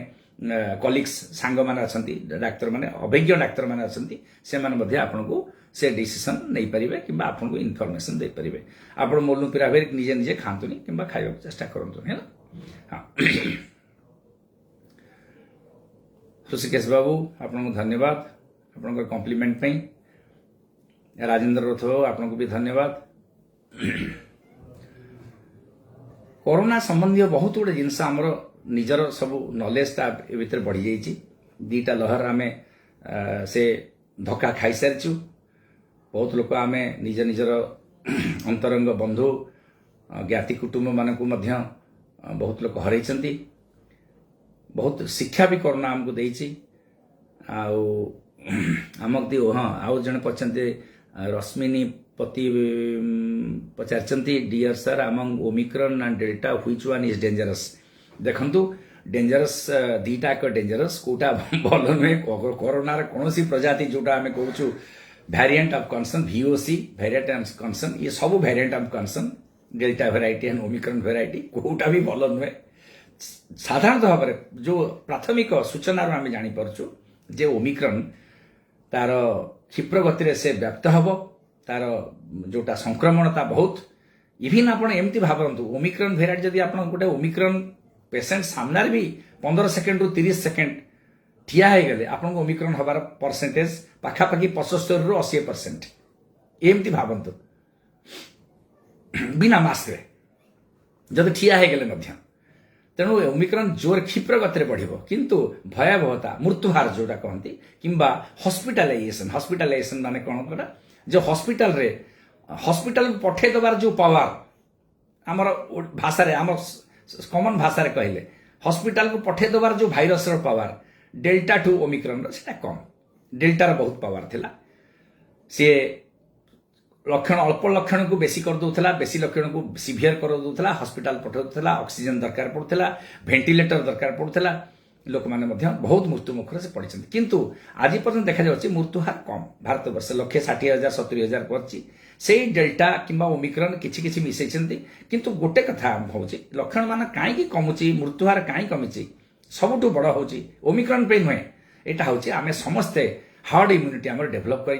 कलिग्स सांग माने अछंती डाक्टर माने अभिज्ञ डाक्टर माने अछंती से माने मध्य आपण को से डिसीजन नै परिबे किंबा आपण को इन्फॉर्मेशन दे परिबे आपण मोलुपिराविर निजे निजे खांतुनी किंबा खाइबा चेष्टा करंतु है हां ऋषिकेश बाबू आपको धन्यवाद आपन कॉम्प्लीमेंट पे राजेंद्र रथ बाबू आपको भी धन्यवाद कोरोना संबंधी बहुत गुड़े जिनस आमर निजर सब नॉलेज ता भीतर बढ़ी जाइए दीटा लहर आम से धक्का खाई सारी बहुत लोक आम निज निजर अंतरंग बंधु ज्ञाति कुटुंब मानक बहुत लोक हरई बहुत शिक्षा भी कोरोना आमको देछि आमक दी हाँ आउ जन पचंते रश्मिनी पति पचारचंती dear sir among Omicron and delta which one is dangerous देखंतु डेंजरस दीटा को डेंजरस कोटा भल नुहे कोरोना रे कोनोसी प्रजाति जोटा आमे कहूछु variant of concern VOC variant of concern ये सब variant of concern delta variety and Omicron variety कोटा भी भल नुहे साधारणतः भाव में जो प्राथमिक सूचना आम जापरु जे ओमिक्रॉन तार क्षिप्र गति से व्याप्त हम तार जोटा संक्रमणता बहुत इवन आपण एमती भावतु ओमिक्रॉन वेरिएंट जदि आप गोटे ओमिक्रॉन पेसेंट सामने भी 15 सेकेंड रु 30 सेकेंड ठिया हो गले आपन ओमिक्रॉन हबार परसेंटेज पाखापाखि 75 रु 80% एमती भावतु बिना मास्क रे जदि ठिया हो गले मध्य तेणु ओमिक्रॉन जोर क्षिप्र गति बढ़ो किंतु भयावहता मृत्युहार जोटा कहती किंबा हॉस्पिटलाइजेशन माने कौन करा जो हॉस्पिटल पठे दबार जो पावर आमर भाषा रे आमर कॉमन भाषा रे कहले हॉस्पिटल को पठे दबार जो भाइरस रो पावर डेल्टा टू ओमिक्रॉन रो सेटा कम डेल्टा रो बहुत पावर थिला से लक्षण अल्प लक्षण को बेसी कर दूसरा बेसी लक्षण को सीवियर कर दूसरा हॉस्पिटल पठाऊला ऑक्सीजन दरकार पड़ता वेंटिलेटर दरकार पड़ता लोक मैंने बहुत मृत्यु मुखर से पड़ी किंतु आज पर्यटन देखा जाए मृत्युहार कम भारत वर्ष 1,60,000 70,000 पड़ती से डेल्टा किंबा ओमिक्रॉन किसी मिसई किंतु गोटे कथा हूँ लक्षण मान कहीं कमुची मृत्युहार कहीं कमी सबुठ बड़ हूँ ओमिक्रॉन पे नुहे यहाँ हूँ आम समस्ते हार्ड इम्यूनिटी आम डेभलप कर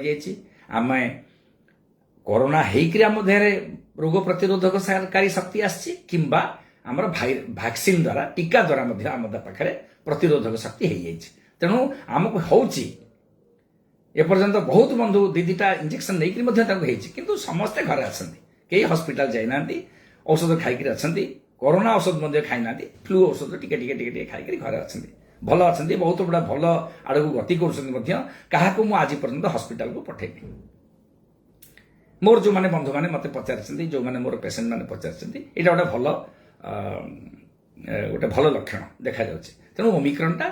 कोरोना हेकरी आम देहरे रोग प्रतिरोधककारी शक्ति आसी किंबा आमर वैक्सीन द्वारा टीका द्वारा आम पाखे प्रतिरोधक शक्ति हो जाए तेणु आमको होची एपर्यंत बहुत बंधु दीटा इंजेक्शन नहीं किंतु समस्ते घरे आसती कई हॉस्पिटल जाइना औषध खाई अच्छा कोरोना औषध मध्य खाई ना फ्लू औषध टिके टिके टिके टिके खाई घरे अच्छे भल अच्छा बहुत बड़ा भल आड़ को गति कर आज पर्यंत हस्पिटाल को पठेनी मोर जो मैंने बंधु मैंने मत पचार जो मैंने मोर पेसेंट मैंने पचार यहाँ गोटे भल गोटे भल लक्षण देखा जाଉଛି तेणु ओमिक्रॉन टा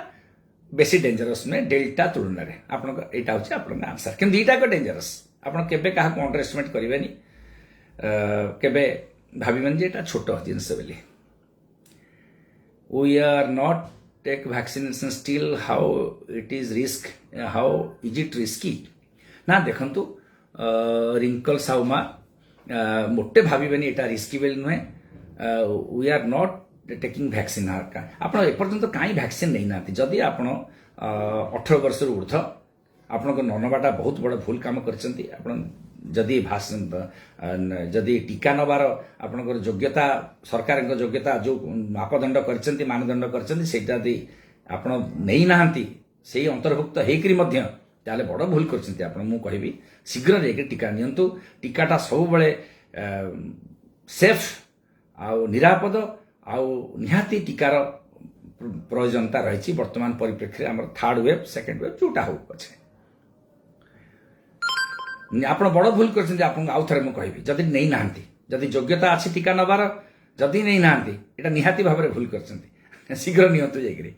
बेसी डेंजरस नुहे डेल्टा तुलन में यहाँ हूँ आप आंसर कि दुईटाक डेंजरस आपड़ के अंडर एस्टिमेट करेंगे केबे भाविबेन जे एटा छोट जिनस बोली we are not take vaccination still how it is risk how is it risky ना देखंतु रिंकल साउमा मोटे भाविबेन एटा रिस्की बोली नुहे we are not taking vaccine आप एपर्यंत कहीं वैक्सीन नहीं ना जदि आप 18 वर्ष ऊर्ध आपण को ननवाटा बहुत बड़ा भूल काम जदि जदि टीका नबार आपणकर योग्यता सरकार योग्यता जो मापदंड कर मानदंड कर आपण नहीं नाहंती से अंतर्भुक्त होकर ताले बड़ भूल कर मुझे शीघ्र जाकर टीका नियंतु टीकाटा सब बड़े सेफ आउ निरापद आउ निहाती टीकार प्रयोजनता रही वर्तमान परिप्रेक्षी आम थर्ड वेव सेकेंड वेव जोटा हो पछे आप बड़ भूल कर आउ थे मुझे जदि नहीं नाहंती जदि योग्यता अच्छी टीका नबार जदि नहीं नाहंती एटा निहाती भाव भूल कर शीघ्र नियंतु जाकरी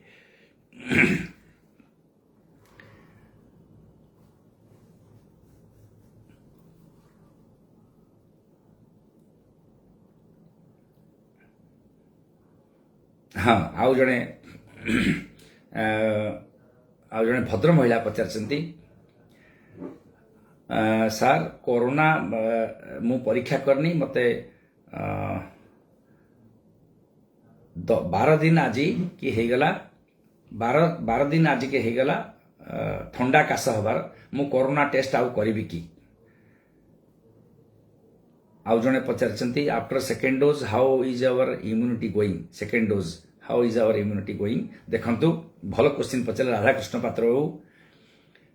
हाँ आउ जड़े भद्र महिला पचार सार कोरोना मु परीक्षा करनी मते 12 दिन आज कि हेगला 12 दिन आज के हेगला ठंडा काश हबार मु कोरोना टेस्ट आउ करी कि आउ जड़े पचार after second dose how is our immunity going second dose how is our immunity going देखंतु भल क्वेश्चन पचारे राधाकृष्ण पात्र बाबू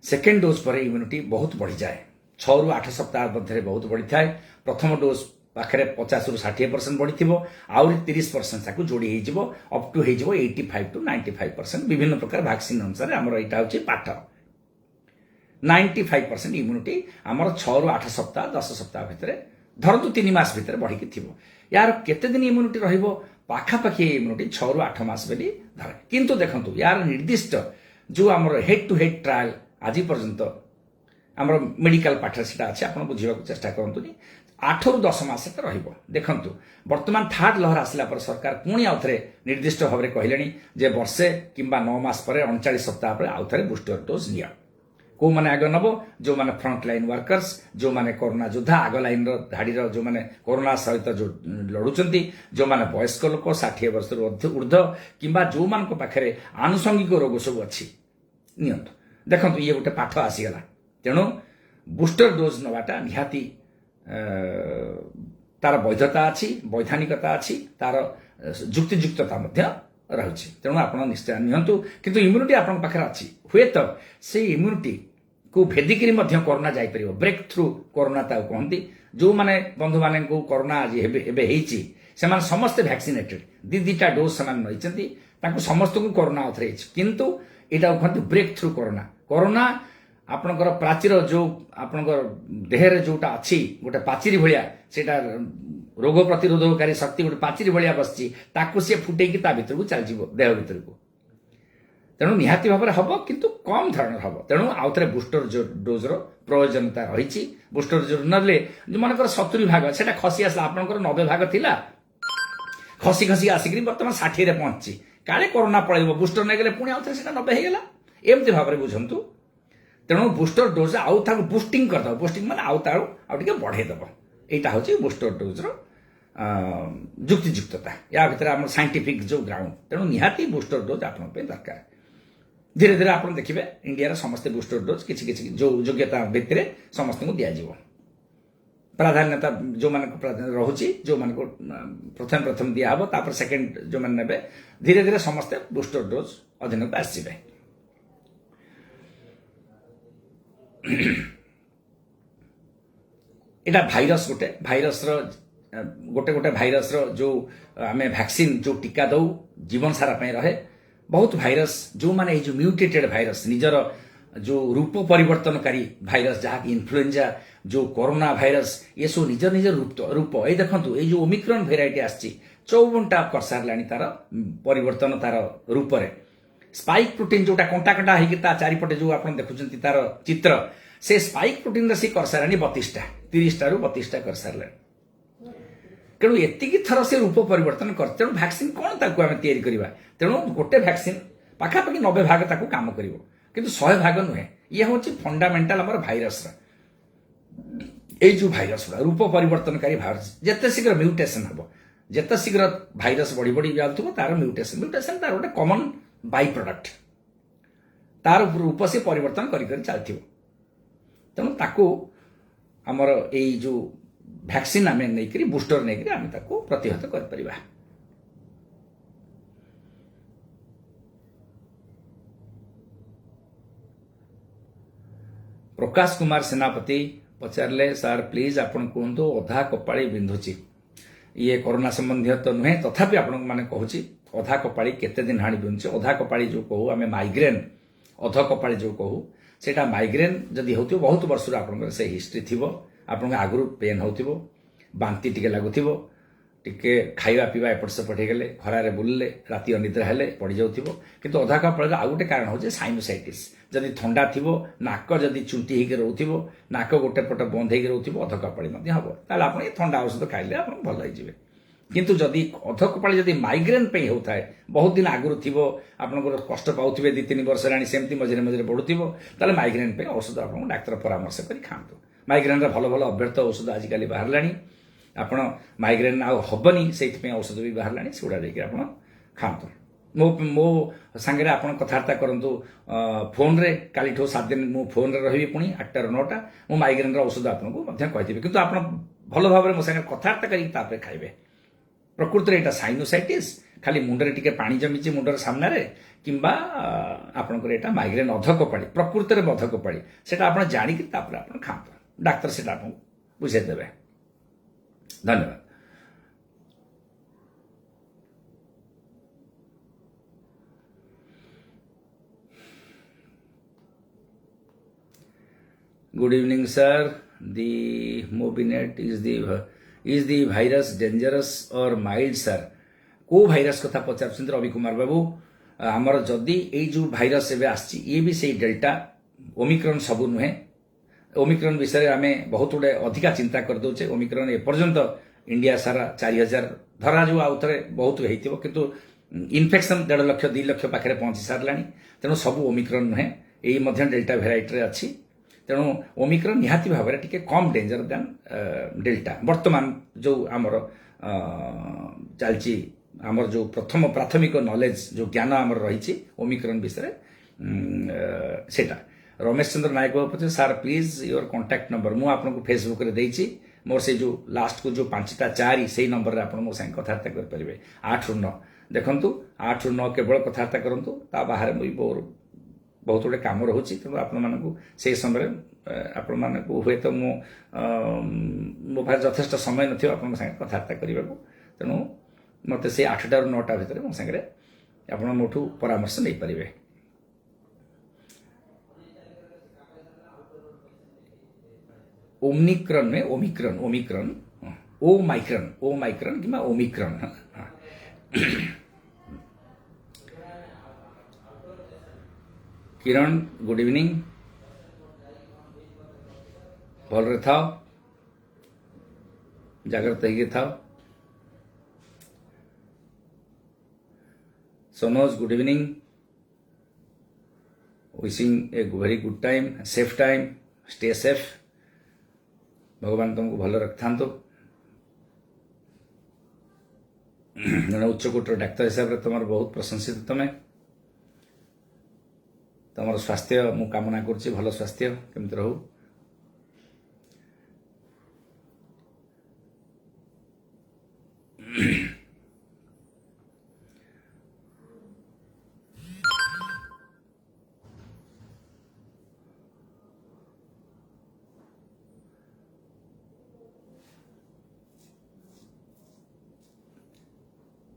सेकेंड डोज पर इम्यूनिटी बहुत बढ़ी जाए 6 ରୁ 8 सप्ताह मध्य बहुत बढ़ी थाए प्रथम डोज पाखे 50 ରୁ 60% बढ़ी थी आउरी 30% जोड़ी हो अप टू हो 85 to 95% विभिन्न प्रकार वैक्सीन अनुसार आमर यहाँ हूँ पाठ 95% इम्यूनिटी आमर 6 ରୁ 8 सप्ताह 10 सप्ताह भितर धरतु 3 मास भितर बढ़ी थी यार केते दिन इम्यूनिटी रहिबो पाखापाखि इम्यूनिटी 6 ରୁ 8 मास बोली धरे किंतु देखंतु यार निर्दिष्ट जो आमर हेड टू हेड ट्रायल आज पर्यंत आमर मेडिकल पाठ से अच्छे आप बुझा चेष्टा करूँ 8 ରୁ 10 मास रहिबो देखंतु वर्तमान थर्ड लहर आसला पर सरकार पुणी आउ थे निर्दिष्ट भाव में कहले जे वर्षे किंबा 9 मास पर 39 सप्ताह पर आउ थे बूस्टर डोज निया को माने आग नब जो माने फ्रंट लाइन वर्कर्स जो माने कोरोना योद्धा आग लाइन धाड़ी जो माने कोरोना सहित जो लड़ुचंती जो माने वयस्क लोक 60 वर्ष ऊर्ध किंबा जो मान पाखे आनुषंगिक रोग सब अच्छी नियंतु देखंतु ये गोटे पाठ आसीगला तेणु बूस्टर डोज नवाटा निहाती तार वैधता अच्छी वैधानिकता अच्छी तार जुक्तियुक्तता रही तेणु आप निश्चय नियंतु किंतु इम्यूनिटी आपण पाखे अच्छी हुए तो से इम्यूनिटी को Vedic corona जापर break through corona कहती जो माने बंधु मान कोरोना आज से समस्ते वैक्सीनेटेड दीटा डोज से समस्त को कोरोना आउे किंतु यहाँ कहते ब्रेक थ्रू कोरोना कोरोना आपणकर प्राचीर जो आपणकर देहरे जोटा अच्छी गोटे पाचिरी भाया सेटा रोग प्रतिरोधकारी शक्ति गोटे पाचिरी भाया बसची ताकू सी फुटेकी ता भीतर को चलजी देह भीतर को तेणु निहाती भाव में हम किंतु कम धरण हम तेणु आउ थे बूस्टर डोज प्रयोजनता रही बूस्टर डोज नले जो मानकर 70 भाग से खसी आसला आपंकर 90 भाग थिला खसी खसी आसिक बर्तमान 60 रे पहुंची काले कोरोना पड़ेब बूस्टर नहीं गले पुणी आउ थे 90 होगला एमती भाव में बुझंतु तेणु बूस्टर डोज आउ था बुस्टिंग करदे बुस्टिंग माने आउ बढ़ेदब यहाँ हूँ बूस्टर डोज जुक्तियुक्तता या भीतर आम साइंटिफिक जो ग्राउंड तेणु निहाती बूस्टर डोज आप दरकार धीरे धीरे आप देखिए इंडिया समस्ते बूस्टर डोज किसी जो योग्यता भित्तिरे समस्त को दिज्व प्राधान्यता जो मान रोचे जो मान प्रथम प्रथम दिहब तापर सेकेंड जो मैंने ने धीरे धीरे समस्ते बूस्टर डोज अधीन को आसवे एटा भाइरस गोटे भाइरस गोटे गोटे भाइरस जो आम वैक्सीन जो टीका दौ जीवन सारा रहे बहुत भाइरस जो माने जो म्यूटेटेड भाइरस निजर जो रूप परिवर्तनकारी भाइरस जहाँकि इन्फ्लुएंजा जो कोरोना भाइरस ये सब निज निज रूप ये देखो ये जो ओमिक्रॉन भेराइटी आसी 54टा कर सारा तार परिवर्तन तार रूप में स्पाइक प्रोटीन जोटा कंटा कंटा होता चारिपटे जो आप देखुं तार चित्र से स्पाइक प्रोटीन सी कर सारे 32टा 30टा रू 32टा कर सारे तेणु एतिकी थर से रूप परिवर्तन कर तेणु वैक्सीन कौन ताकू आम या तेणु गोटे वैक्सीन पाखापाखि 90 भाग ताकू काम कर किंतु 100 भाग नुहे ये हूँ फंडामेंटाल आम भाइरस जो भाइरस गुड़ा रूप परिवर्तनकारी भाइरस जिते शीघ्र म्यूटेशन हम जिते शीघ्र भाइरस बढ़ी बढ़ी जाऊँ तार म्यूटेशन म्यूटेशन तार गोटे कमन बाई प्रोडक्ट तार रूप से परिवर्तन कर चलती तेणु ताकू आमर यही जो वैक्सीन आम नहीं बूस्टर नहीं आम प्रतिहत कर। प्रकाश कुमार सेनापति पचारे सार प्लीज आपन कहतु अधा कपाड़ी बिंधुची ये कोरोना संबंधी तो नुहे तथापि आपण माने कहूची अधा कपाड़ी केते दिन हाणी बिंधुची अधा कपाड़ी जो कहू आम माइग्रेन अध कपाड़ी जो कहू सेटा माइग्रेन जदि होतिबो बहुत वर्ष आपन से हिस्ट्री थिबो आपन आगु पेन होतिबो बांती टिके लागुथिबो टिके खाइबा पीवा एपट सेपट गले खरारे बुलले राति अनिद्रा हेले पड़ जाउथिबो किंतु अधा कपाड़ी आउ गोटे कारण होचे साइनोसाइटिस जदि थंडा थिबो नाक जदि चुंटी हेके रहउथिबो नाक गोटे पट बंद हेके रहउथिबो अध कपाड़ी मध्ये हबो ताले आपण ए थंडा औषध खाइले आपण भल होई जिवे किंतु जदि अध कपाड़ी जदि माइग्रेन पे होताए बहुत दिन आगु थिबो आपण कष्ट पाउथिबे 2-3 वर्ष रानी सेमती मझे मझे बढ़ुथिबो ताले माइग्रेन पे औषध आपण डाक्टर परामर्श करी खांतु माइग्रेन रा भल भल अभ्यर्थ औषध आज काली बाहरलानी आपण माइग्रेन आ हबनी सेइथि औषध भी बाहरलानी सेउडा देके आपण खांतु मो मो सांगे आपण कथार्ता करंतु फोन रे काली ठो 7 दिन मो फोन रे रहिबी पुनी 8टा 9टा मो माइग्रेन रा औषध आपनको मध्य कहिथिबे किंतु आपण भल भाबरे मो सांगे कथार्ता करी तापरे खाइबे प्रकृति एटा साइनोसाइटिस खाली मुंडरे टिके पानी जमीची मुंडर सामना रे किंबा आपनकर एटा माइग्रेन अध कपाड़ी प्रकृति रे अध कपाड़ी सेटा आपण जानि कि तापरे आपण खांतु डाक्टर सेटा आपण बुझे देबे। धन्यवाद। Good evening, sir. The Mobinet is the virus dangerous or mild, sir? को भाइरस कथा पचार रवि कुमार बाबू आमर जदि ये जो भाइरस एवं आसी ये भी से डेल्टा ओमिक्रॉन सबू नुहे ओमिक्रॉन विषय आम बहुत गुड़े अधिका चिंता कर दौचे ओमिक्रॉन एपर्यंत इंडिया सारा 4000 धरा जो आउ थे बहुत हो किंतु इन्फेक्शन 1.5 लाख 2 लाख पाखे पहुंची सारा तेणु सब ओमिक्रॉन नुहे यही डेल्टा भेराइटी अच्छी तेणु ओमिक्रॉन निहाती भाव में टिके कम डेंजर देन डेल्टा वर्तमान जो आमर चलची आमर जो प्रथम प्राथमिक नॉलेज जो ज्ञान आमर रही ओमिक्रॉन विषय सेटा रमेश चंद्र नायक बाबू सार प्लीज योर कांटेक्ट नंबर मु आपको फेसबुक रे देइछि मोर से जो लास्ट को जो 5टा 4 से नंबर रे आपण मो संग कथार्ता कर परिबे 8 ରୁ 9 देखंतु 8 ରୁ 9 केवल कथार्ता करंतु ता बाहर मुई बहुत गुड़े कम रोचे तेणु आपण से समय आपण मानू हे तो मो पाखे यथेष्ट समय नथिबा आपण संगे कथार्ता करने तेणु मत से 8टा ରୁ 9ଟା भितर मो संगे आपण मोठू परामर्श नहीं पारे। ओमिक्रॉन में ओमिक्रॉन ओ माइक्रॉन कि ओमिक्रॉन किरण गुड इवनिंग भल रे था जागृत है था सोनोज good evening wishing a very good time safe time stay safe भगवान तुमको भल रखता जन उच्चकोटर डाक्तर हिसाब से तुम बहुत प्रशंसित तुम्हें तुम स्वास्थ्य मु कामना कर भल स्वास्थ्य केमती रहू।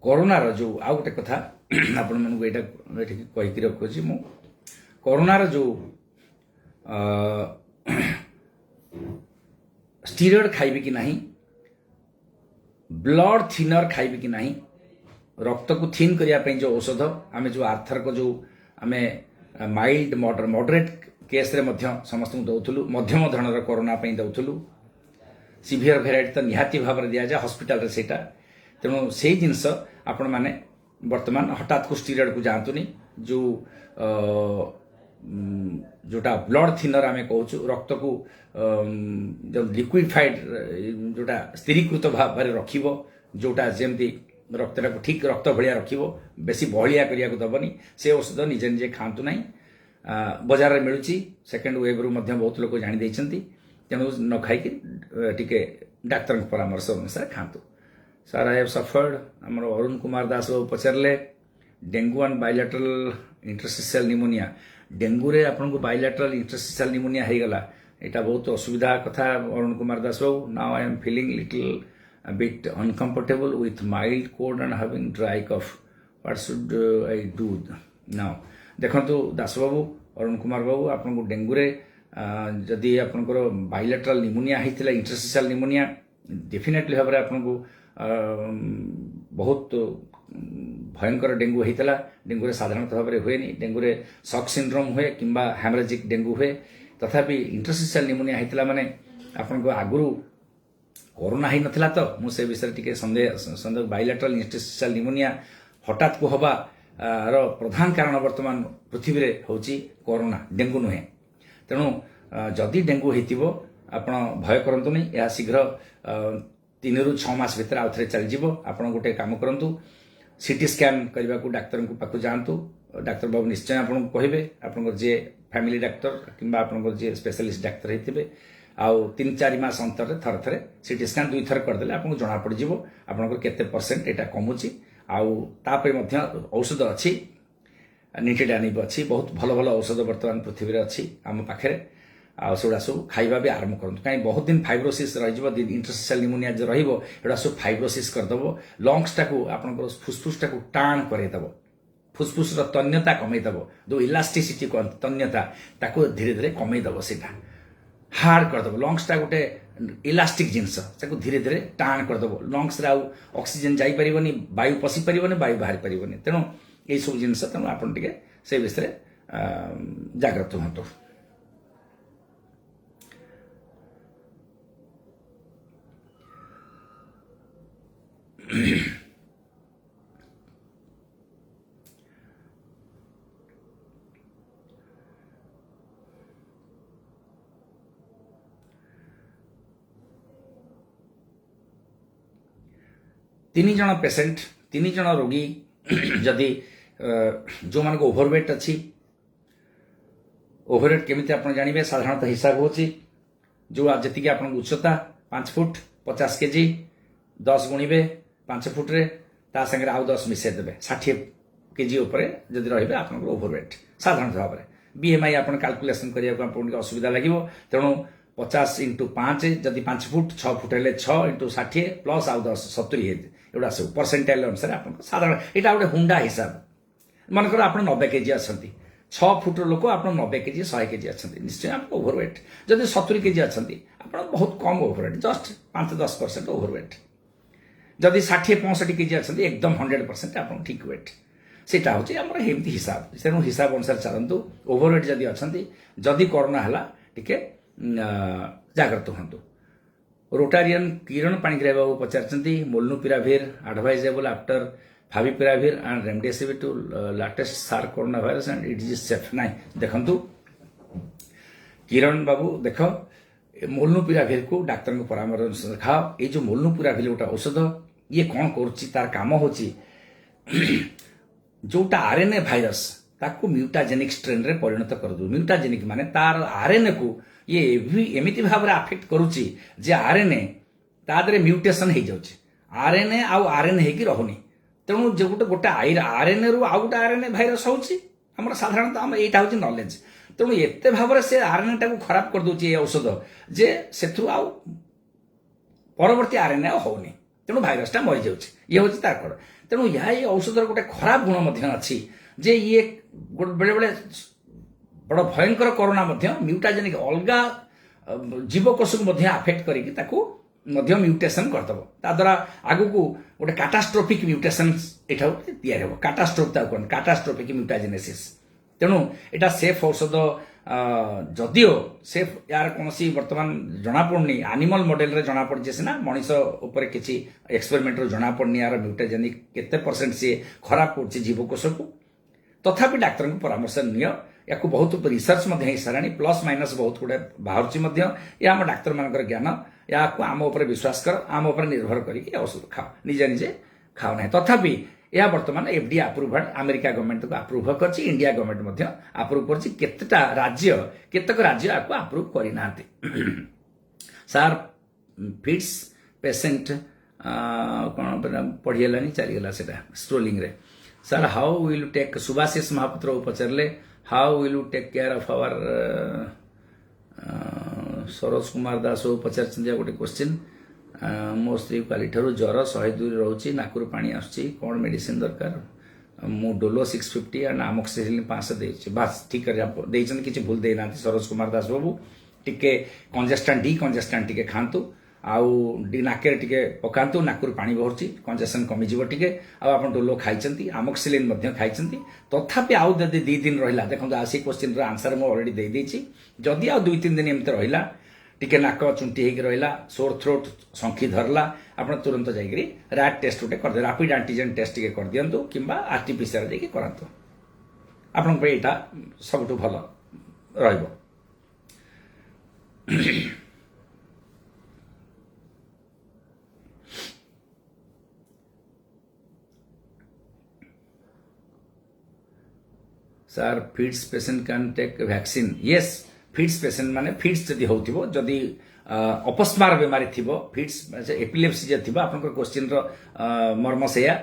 कोरोनार जो आउ गोटे कथा आपण मानक एटा कहीकि रखुची मु कोरोनार जो स्टीरॉयड खाइबे कि नहीं, ब्लड थिनर खाइबे कि नहीं, रक्त को थिन करने जो औषध आम जो आर्थर को जो आम माइल्ड मॉडरेट केस रे मध्य समस्त दौलु मध्यम धरणर कोरोना दौलु सीवियर भेराइटी तो निहाती भाव दि जाए हॉस्पिटल रे सेटा तेणु से जिनस आपण माने वर्तमान हठात को स्टीरॉयड को जातुनी जो जोटा ब्लड थिनर आम कहूँ रक्त को जो लिक्विफाइड जोटा स्थिरीकृत भाव में रखिब जोटा जमती रक्त ठीक रक्त भाया रखिब बेसी बहलिया करिया को दबनी से औषध निजे निजे खातु ना बजार में मिलूँ सेकेंड वेव रु बहुत लोग जानी देइछंती तेणु न खाई टिके डाक्तर परामर्श अनुसार खातु। सर आई हैव सफर्ड आमर अरुण कुमार दास बाबू पचारे dengue and bilateral interstitial pneumonia dengue रे आपन को बायलैटरल इंटरस्टिशियल निमोनिया हो गला एटा बहुत असुविधा कथा Arun Kumar Das babu. Now I am feeling little a bit uncomfortable with mild cold and having dry cough. What should I do now? देखंतु दास बाबू अरुण कुमार बाबू आपन को डेंगू रे जदि आपन को बायलैटरल निमोनिया हेतिला इंटरस्टिशियल निमोनिया डेफिनेटली भाबरे आपन को बहुत भयंकर डेंगू हेतिला। डेंगू रे साधारणतः भाबरे होएनी, डेंगू रे शॉक सिंड्रोम हुए किंबा हेमरेजिक डेंगू हुए, तथापि इंटरस्टिशियल निमोनिया हेतिला माने आपन को आगुरु कोरोना ही नथिला तो मुझे विषय टिके संदेह बायलैटरल इंटरस्टिशियल निमोनिया हठात को हवा रो प्रधान कारण वर्तमान पृथ्वी रे होची कोरोना, डेंगू नुहे। तेणु जदि डेंगू हेतिबो आपण भय करंतु नहीं, या शीघ्र 3 ରୁ 6 मास भितर आउ थरे चल जिवो। आपण गोटे काम करंतु सीटी स्कैन करबा को डाक्टर को पाखु जानतु, डाक्टर बाबू निश्चय आपण को कहबे आपण जे फैमिली डाक्टर किंबा आपण जे स्पेशलिस्ट डाक्टर हेतिबे आउ 3-4 मास अंतर थर थरे सीटी स्कैन 2 थर करदेले आपको जना पड़ जिवो आपनकर केते परसेंट एटा कमुची आउ तापे मध्य औषध अछि निटिडानिब अछि बहुत भलो भलो औषध वर्तमान पृथ्वी रे अछि आम पाखरे आ सेडा सब खाइबा भी आरंभ करंतु काई बहुत दिन फाइब्रोसिस रहि जिवो दिन इंटरस्टिशियल निमोनिया जे रहिबो एडा सब फाइब्रोसिस कर दबो लंग्स टाको आपनकर फुसफुस टाको टाण करे दबो फुसफुस रो तन्यता कमै दबो जो इलास्टिसिटी को तन्यता ताको धीरे धीरे कमै दबो सेटा हार्ड करदेव लंग्स टा गोटे इलास्टिक जिनस धीरे धीरे टाण करदेव लंग्स रे आउ ऑक्सीजन जाई परिबनी वायु पसी परिबनी वायु बाहर परिबनी तेणु ये सब जिनस तेणु आपन टिके से विषय जागृत हुंतु। तीन जन पेसेंट 3 जन रोगी जदि जो मान को ओभरवेट अच्छी ओभरवेट केमी आप जानवे साधारणतः हिसाब होची जो जी आप उच्चता 5 फुट 50 केजी 10 गुणिबे 5 फुट रे ता संगे आउ 10 मिसे देबे 60 केजी ऊपर जदि रहिबे आपन ओभरवेट साधारणतः भाव में बीएमआई आप कैलकुलेशन करने असुविधा लगे तेणु 50 × 5 जदि 5 फुट 6 फुट हेले 6 × 60 प्लस आउ 10 70 एवढा सब परसेंटाइल अनुसार आप साधारण यहाँ गोटे हुंडा हिसाब मनकर आप 90 केजी अच्छा 6 फुट लोक आप 90 केजी 100 केजी अच्छा निश्चय आप ओभरवेट जदि 70 केजी अच्छा आप बहुत कम ओभरवेट जस्ट 5-10% ओभरवेट जदि 60-65 केजी अच्छा एकदम 100% आप ठीक वेट सेटा हूँ आम एमती हिसाब तेणु हिसाब अनुसार चलतु ओभरवेट जदि अच्छा जदि कोरोना है टिके जागृत हूँ। रोटारियन किरण पाणिग्राही बाबू पचारचंती molnupiravir advisable after favipiravir and remdesivir to latest sir corona virus and it is safe नाइ देखंतु किरण बाबू देख मोलनुपिराविर को डाक्टर को परामर्श खाओ ये जो मोलनुपिराविर गोटा औषध ये कौन करुच्ची तार काम होची जोटा आरएनए भाइरस ताको म्यूटाजेनिक स्ट्रेन रे परिणत कर दो म्यूटाजेनिक माने तार आरएनए को ये एमिति भाव में अफेक्ट करुच्ची जे आरएनए तादरे म्यूटेशन हो जाउची आरएनए आउ आरएनए हेकी रहुनी तेणु जो गोटे गोटे आरएनए रु आउ गोटे आरएनए भाइरस होची हमर साधारणतः हम एटा होची नॉलेज तेणु एते भाव में से आरएनए टाको खराब कर दोची ये औषध जे सेथु आउ परवर्ती आरएनए होनी तेणु भाइरस टा मरी जाउची ये होची तार कड़ तेणु या ये औषधर गोटे खराब गुण मध्य अच्छी जे ये बेले बेले बड़ भयंकर कोरोना मध्य म्यूटाजेनिक अलगा जीवकोश को मध्य अफेक्ट करिकी ताकू मध्य म्यूटेशन करदब ता द्वारा आगु को गोटे काटास्ट्रोफिक म्यूटेशन एठा तैयार हो काटास्ट्रोफ ता कोन काटास्ट्रोफिक म्यूटाजेनेसिस तेणु एटा सेफ औषध जदियो सेफ यार कौन वर्तमान जना पड़नी एनिमल मॉडल रे जना पड़ी सीना मनीष उपर किसी एक्सपेरिमेंट रो जना पड़नी यार म्यूटाजेनिक केते परसेंट सी खराब कर जीवकोश को तथापि डाक्तर को परामर्श नियो या बहुत रिसर्च साराणी प्लस माइनस बहुत गुड़े बाहर या आम डाक्तर मान ज्ञान या आम उपर विश्वास कर आम उपर निर्भर करके औषध खाओ निजे निजे खाओ ना तथापि यह वर्तमान एफडी अप्रूव्ड अमेरिका गवर्नमेंट को अप्रूव कर इंडिया गवर्नमेंट अप्रूव कर केतेटा राज्य केतक राज्य आपको अप्रूव करना सार फिट्स पेसेंट कौन पढ़ीगलानी चलीगला से स्ट्रोलिंग रे sir how will take Subhashish Mahapatra पचारे how will you take care of our Saroj Kumar Das पचार गोटे क्वेश्चन मो स्त्री काली ज्वर 102 रोचे नाकुर पानी आसुची कौन मेडिसिन दरकार मु डोलो 650 एंड आमोक्सिसिलिन 500 देछि बस ठीक कर देछन किछि भूल देना सरोज कुमार दास बाबू टिके कंजेस्टेंट डी कंजेस्टेंट टिके खांतु आउ डी नाके टिके पकांतु नाकुर पानी बहरची कंजेशन कमी जीव टिके आ आपण डोलो खाइचंती आमोक्सिसिलिन मध्य खाइचंती तथापि आउ जदि 2 दिन रहिला देखंतु आसी क्वेश्चन रो आंसर मो ऑलरेडी दे देछि जदि आ 2-3 दिन एमते रहिला टिके नाक चुंटी होगी रहा सोर थ्रोट संखी धरला आप तुरंत जाकरी रैट टेस्ट गोटे कर रैपिड एंटीजन टेस्ट टिके कर दियंतु किंबा आरटीपीसीआर देकी करंतु आपन पे एटा सबटु भलो रहइबो sir fits patient can take vaccine yes fits patient माने फिट्स जदि होतिबो जदि अपस्मार बेमारी थिबो फिट्स एपिलेप्सी जे थिबो आपन क्वेश्चन रो मर्म सेया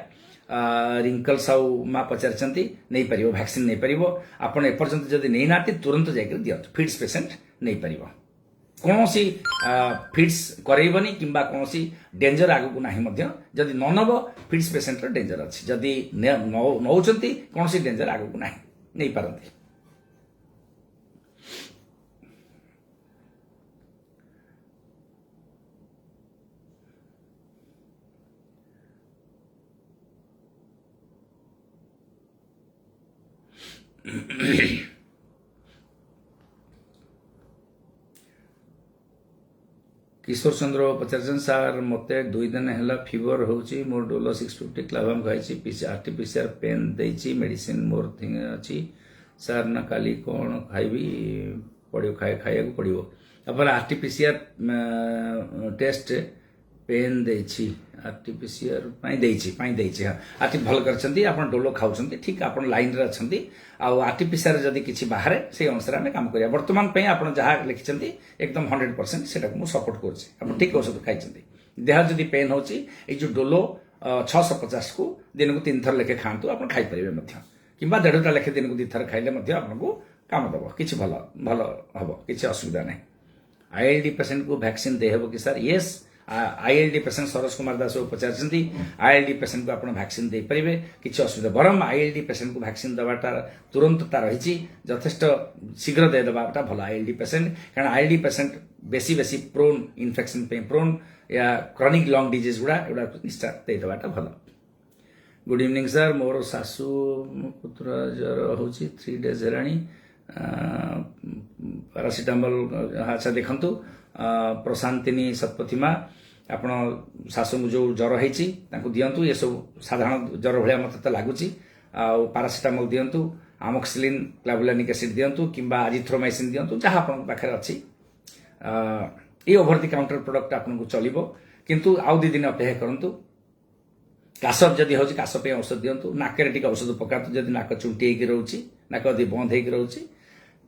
रिंकल साउ मा पचारचंती नै परिबो वैक्सीन नै परिबो आपन एपर्यंत जदि नै नाती तुरंत जायकर दियंतु फिट्स पेशेंट नै परिबो कोनोसी फिट्स करैबनी किंबा कोनोसी डेंजर आगु को नाही मध्य जदि ननब फिट्स पेशेंट रो डेंजर अछि जदि नौचंती कोनोसी डेंजर आगु को नाही नै पारंती किशोर चंद्र पचार सार मत 2 दिन है फीवर होची मोर डोलो 650 क्लाभम खाई आरटीपीसीआर पेन देची मेडिसिन मोर थिंग अच्छी सार ना काली कौन खाइबी पड़ो खाया पड़ो अपन आरटीपीसीआर टेस्ट पेन देची आरटीपीसीआर देची हाँ आरटी भल करछंती आपण डोलो खाउछंती ठीक आपण लाइन रे अछंती आ आरटीपीसीआर जदी किछि बाहरे से अनुसार हम काम करिया वर्तमान पे आपण जहा लिखिछंती एकदम 100% सेटा को सपोर्ट करछि आपण ठीक औषध खाइछंती देह जदी पेन होछि ए जो डोलो 650 को दिन को 3 थर लेके खांतु आपण खाइ परिबे मध्य किंबा 1.5 लेखे दिन को 2 थर खाइले मध्य आपण को काम दबो किछि भलो हबो किछि असुविधा नै आईएलडी पेशेंट को वैक्सीन दे हेबो कि sir yes ILD patient Saroj Kumar Das पचारछंती आईएलडी पेशेंट को आपण वैक्सीन दे परिबे किछि असुविधा बरम आईएलडी पेशेंट को वैक्सीन दबाटा तुरंत ता रहिछि यथेष्ट शीघ्र दे दबाटा भलो आईएलडी पेशेंट कारण आईएलडी पेशेंट बेसी प्रोन इन्फेक्शन पे प्रोन या क्रॉनिक लंग डिजीज गुडा एडा निष्ठा दे दबाटा भलो गुड इवनिंग सर मोर सासू पुत्र जर होछि 3 डेज हेरानी पैरासिटामोल अच्छा देखंतु प्रशांतिनी सतपथिमा आपण शाशु जो ज्वर होती दिंतु ये सब साधारण ज्वर भाया मत तो लगुच पैरासिटामोल दिंतु आमोक्सिलिन क्लावुलानिक एसिड दिंतु किंबा एजिथ्रोमाइसिन दिंतु जहाँ आप पाखे अच्छी ये ओवर द काउंटर प्रोडक्ट आपको चलो किंतु आउ 2 दिन अपेक्षा करूँ काश जदि हो काश पे औषध दिंतु नाक औषध पकातु जदि नाक चुंटी रोचे नाक यदि बंद हो रोचे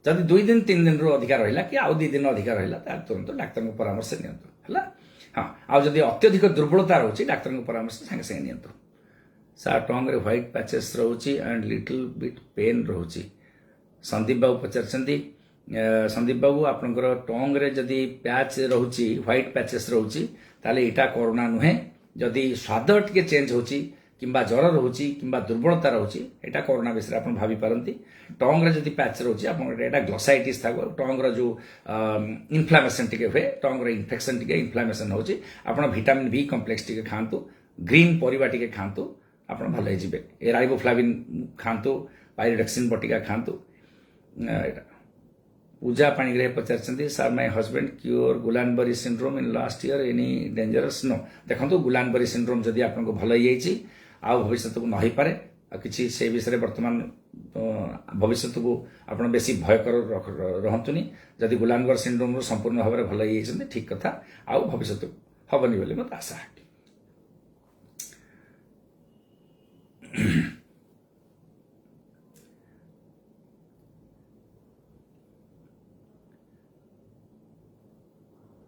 जदि 2 दिन 3 दिन रू अधिक रहा कि आउ 2 दिन अधिक रहा तुरंत डाक्तर को परामर्श नियंतु है हाँ आउ जदि अत्यधिक दुर्बलता रोचे डाक्तर को परामर्श सांगे सांगे नियंतु सार टंग रे व्हाइट पैचेस रोचे एंड लिटिल बिट पेन रोचे संदीप बाबू पचारछंती संदीप बाबू आपनकर टंग रे जदि पैच रोचे व्हाइट पैचेस रोचे ताले इटा कोरोना नुहे जदि स्वाद टिके चेंज होची किंबा ज्वर रोचे किंबा दुर्बलता रोचे यहाँ कोरोना विषय आप भावी पारती टंग्रे जदि पैच रोचे आप ग्लसाइटिस था टंग्र जो इनफ्लामेसन टी हुए टंग्र इन्फेक्शन टी इनफ्लामेसन हो भिटामिन बी कम्प्लेक्स टी खातु ग्रीन परिवा टी खातु आप भल हो राइबोफ्लाविन खातु पायरिडक्सिन बटिका खातु। पूजा पाणिग्राही पचार sir my husband cure Guillain Barre syndrome in last year any dangerous no देखो गुलानबरी सिंड्रोम जदि आपको भल हो आउ भविष्य को न हो पारे किसी से विषय वर्तमान भविष्य को आप बेसी भयकर रहतुनि जदि गुलानबर सिंड्रोम संपूर्ण भाव में भल हो ठीक कथा आउ भविष्य हेनी बोली मत आशा।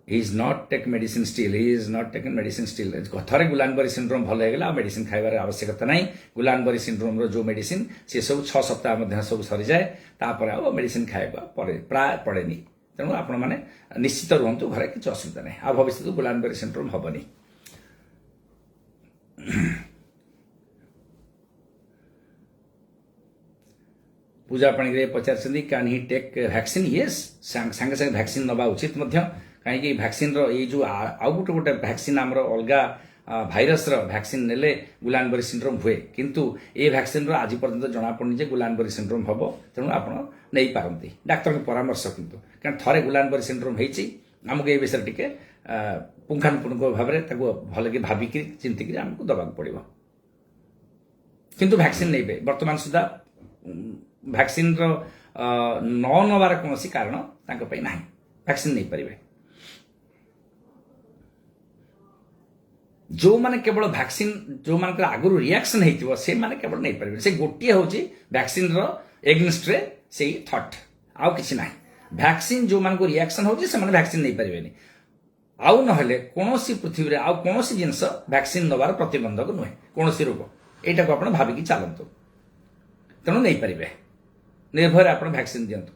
He is not take medicine still. He is not taking medicine still. थरे गुलानबरी सिंड्रोम भल होगा आ मेडिसिन खाइबार आवश्यकता नहीं। गुलानबरी सिंड्रोम रो जो मेडिसिन सी सब 6 सप्ताह मध्य सब सरी जाए तापर आ मेडिसिन खाइबा प्राय पड़ेनी तेणु आपण माने निश्चित रुहतु घरे किसी असुविधा नहीं आ भविष्य को गुलानबरी सिंड्रोम हबनी। पूजा पाणिग्राही पचार can he take vaccine yes सांगे सांगे वैक्सीन नवा उचित कहीं वैक्सीन रो जो आउ गोटे गोटे वैक्सीन आमर अलग भाइरस वैक्सीन नेले गुलानबरी सिंड्रोम हुए किंतु ए वैक्सीन रो आज पर्यंत जना पड़नी जे गुलानबरी सिंड्रोम हम तेणु आप नहीं पारती डाक्तर के परामर्श किंतु कारण थरे गुलानबरी सिंड्रोम होती आमको ये विषय टी पुंखानुपुंख भाव में भल कि भाविक चिंतिक आमको दबा पड़ो किंतु वैक्सीन नहीं बर्तमान सुधा वैक्सीन रो न नवार कौन कारण ना वैक्सीन नहीं पारे जो माने केवल वैक्सीन जो मान आगुरी रिएक्शन होती से माने केवल नहीं पारे से गोटे हूँ वैक्सीन रो एग्निस्ट रे से थट आउ किसी ना वैक्सीन जो मान रिएक्शन होती से माने वैक्सीन नहीं पारे आउ ना कौन पृथ्वी रे आउ कौन जिनस वैक्सीन नवार प्रतिबंधक नुहे कौन रोग यहाँ को आप भाविकी चलतु तेणु नहीं पारे निर्भर आप वैक्सीन दिंतु।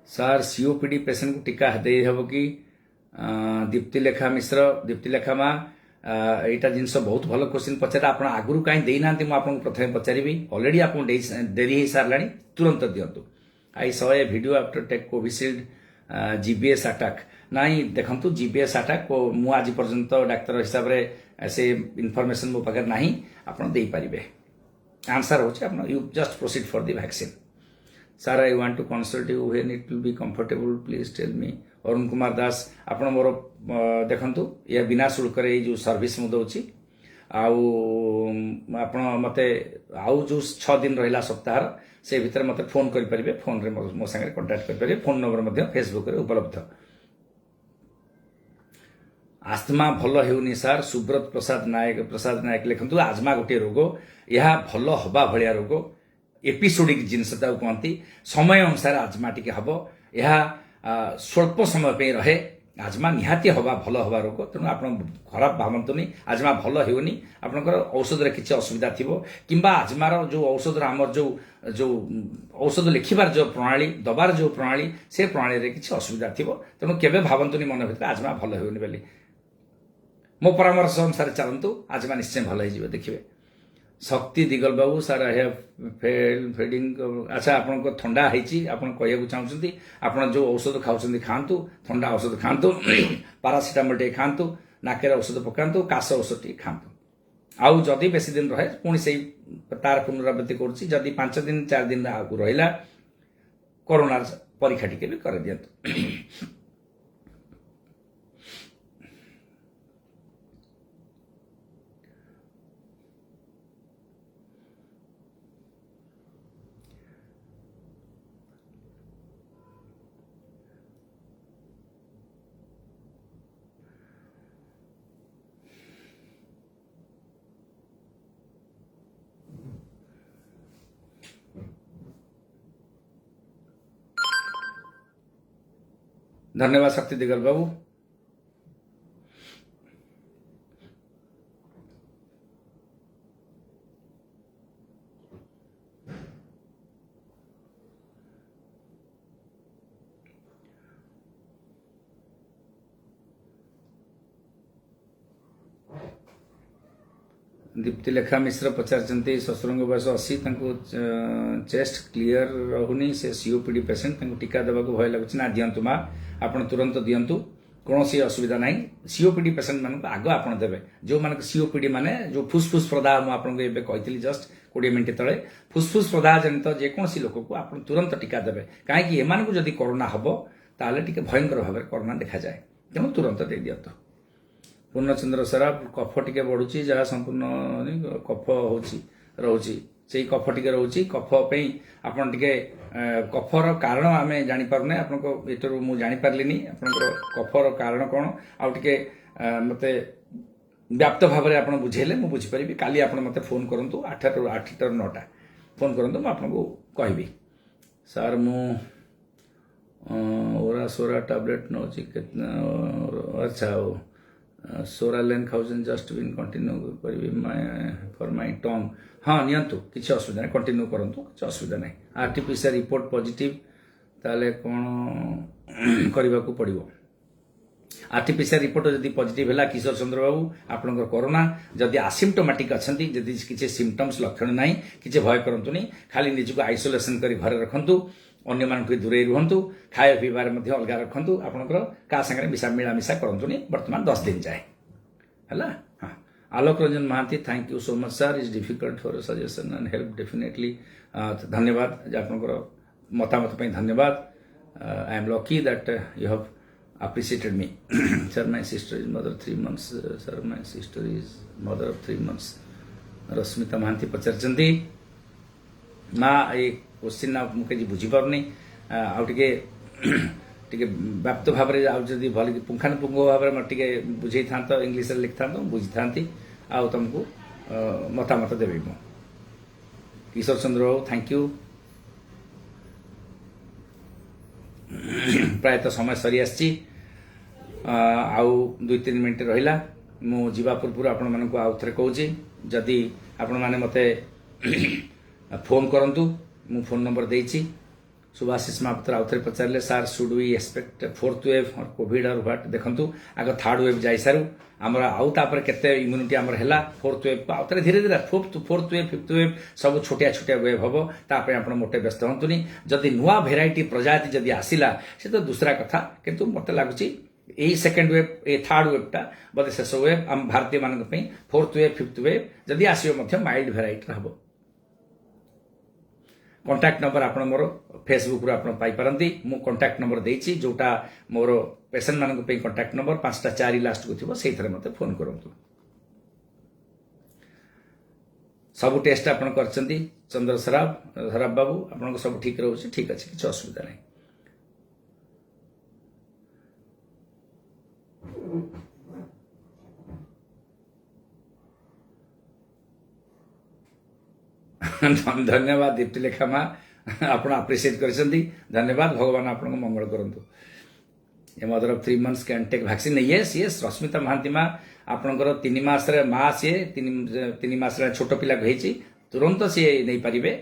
सर सीओपीडी पेशेंट को टीका दे हम कि दीप्तिलेखा मिश्र दीप्तिलेखा माँ यहाँ जिनस बहुत भल क्वेश्चन पचारे आप आगुरी कहीं देना मुझे प्रथम पचारि अलरेडी आप डेरी हो सारा तुरंत दिंतु। I saw a video after take Covishield GBS attack नाई देखु जीबीएस अटैक मु आज पर्यंत डाक्तर हिसाब से से इनफॉरमेशन मो पाखे ना आप पारे आंसर हो you just proceed for the vaccine. Sir I want to consult you when it will be comfortable please tell me. Arun Kumar Das आप मोर देखु या बिना शुल्क जो सर्विस मुझे दूसरी आप मत आउ जो 6 दिन रहा सप्ताह से भितर मत फोन करेंगे फोन रे मो संगे कंटाक्ट करेंगे फोन नंबर फेसबुक रे उपलब्ध। आस्थमा भल होनी सर सुब्रत प्रसाद नायक लिखु आजमा गोटे रोग यह भल हवा भाया रोग एपिसोडिक जिनस कहती समय अनुसार आजमा टी हम यह स्वल्प समय पे रहे आजमा निहाती हवा भल हवा रोग तेणु आप खराब भावतुनि आजमा भल होनी आपंकर औषध किसी असुविधा थी कि आजमार जो औषध आमर जो जो औषध लिखार जो प्रणाली दबार जो प्रणाली से प्रणाली किसी असुविधा थी तेणु केवे भावतुनि मन भर आजमा भल होनी बोली मो परामर्श अनुसार चलतु आजमा निश्चय भल हो देखिए। शक्ति दिगल बाबू सर आई हैव फेडिंग अच्छा आपको थंडा होती आप कहूँ चाहते आप जो औषध खाऊँ खातु थंडा औषध खातु पारासीटामोल टे खातु नाकेर औषध पकातु काश औषध टे खातु आउ जदि बेसी दिन रहे पुणी से तार पुनरावृत्ति करुँची 5 दिन 4 दिन आगु रहा कोरोना परीक्षा टी भी कर दिंतु। धन्यवाद शक्ति दिगल बाबू। दीप्तिलेखा मिश्र पचारचंती ससुर बयस 80 चेस्ट क्लीयर रहुनी से सीओपीडी पेसेंट टीका देवा भय लगुच ना दिंतु माँ आप तुरंत दिंतु कौन असुविधा ना सीओपीडी पेसेंट मान आग आप देवे जो मान सीओपीडी माने जो फुसफुस प्रदाह मुझे कही जस्ट 20 मिनट तले फुसफुस प्रदाह जनित जेकोसी लोक को आप तुरंत टीका देवे कहीं एम जदि कोरोना हम ताले टे भयंकर भाव में कोरोना देखा जाए तेणु तुरंत दे दिंतु पूर्णचंद्र सराफ कफ टे बढ़ुची जहाँ संपूर्ण कफ रोचे से कफ टे रोचे कफ आपड़ टे कफर कारण आम जापारे आपतर मुझे जापारे आपंकर कफर कारण कौन आउ टे मत व्याप्त भाव में आप बुझेले मुझे बुझीपारि काली आप मत फोन करूँ 8 ରୁ 9ଟା फोन करूँ मुझे आपको कहबी सार मु ओरा सोरा टैबलेट नौ अच्छा सोरालेन खाऊन जस्ट बिन कंटिन्यू करी फॉर माय टंग हाँ नियंतु किसी असुविधा नहीं कंटिन्यू करूँ किसी असुविधा नहीं आरटीपीसीआर रिपोर्ट पॉजिटिव ताले कौन करने को पड़ो आरटीपीसीआर रिपोर्ट जदि पॉजिटिव है किशोर चंद्र बाबू आपंकर कोरोना जदि आसिम्टोमेटिक अच्छा जदि किसी सिम्पटम्स लक्षण ना किसी भय करतुनि खाली निजक आइसोलेसन कर घरे रखु अन्य मानक दूरे रुहतु खाया पीबार अलग रखु आपंकर क्या सागर मिशा मिलामिशा करतुनि बर्तमान 10 दिन जाए है हाँ Alok Ranjan Mahanty thank you so much sir is difficult for suggestion and help definitely धन्यवाद आपंकर मतामत धन्यवाद I am lucky that you have appreciated me sir my sister is mother 3 months sir my sister is mother of 3 months Rashmita Mahanty पचारचंती माँ ये question मुझे बुझी पारनी आगे व्याप्त भाव में आदि भल पुंखानुपुंख भाव में टे बुझे था इंग्लीश लिखि था बुझी था आउ तुमको मतामत देवी मु किशोर चंद्र बाबू थैंक यू प्रायतः समय सरी आसी आउ 2-3 मिनट रहा मु जीवा पूर्व आपण मानक आउ थे कहूँ जदि आपण मैंने मत फोन करूँ मु फोन नंबर देती सुभाषिष महापात्र आउ थे पचारे sir should we expect 4th wave और कोविड और व्हाट देखु आग 3rd वेव जाई सारू आमर आउ तापर केते इम्यूनिटी आमर हैला 4th वेव को आउ धीरे धीरे 4th वेव 5th वेव सब छोटिया छोटिया वेव हम तापर आप मोटे व्यस्त हतुनि जदि नुआ भेराइटी प्रजाति जदि आसिला से तो दूसरा कथा किंतु मत लगुच यही 2nd वेव ये 3rd वेवटा बोधे शेष वेव आम भारतीय मान 4th वेव 5th वेव जदि आसो माइल्ड भेराइटी हम कॉन्टैक्ट नंबर आप मोर फेसबुक रू आप पाइपारती मु कॉन्टैक्ट नंबर देती जोटा मोर पेसेंट मान कॉन्टैक्ट नंबर 5टा 4 लास्ट को थी से मत फोन करूँ सब टेस्ट आप चंद्र सराफ बाबू आप सब ठीक रोचे ठीक अच्छे किसी असुविधा नहीं धन्यवाद दीप्तिलेखा माँ आप अप्रिशिएट कर धन्यवाद भगवान आपको मंगल करूँ a mother of 3 months can take vaccine yes yes Rashmita Mahanti माँ आपंकर 3 मास माँ सी 3 मास छोट पिला होती तुरंत सी नहीं पारे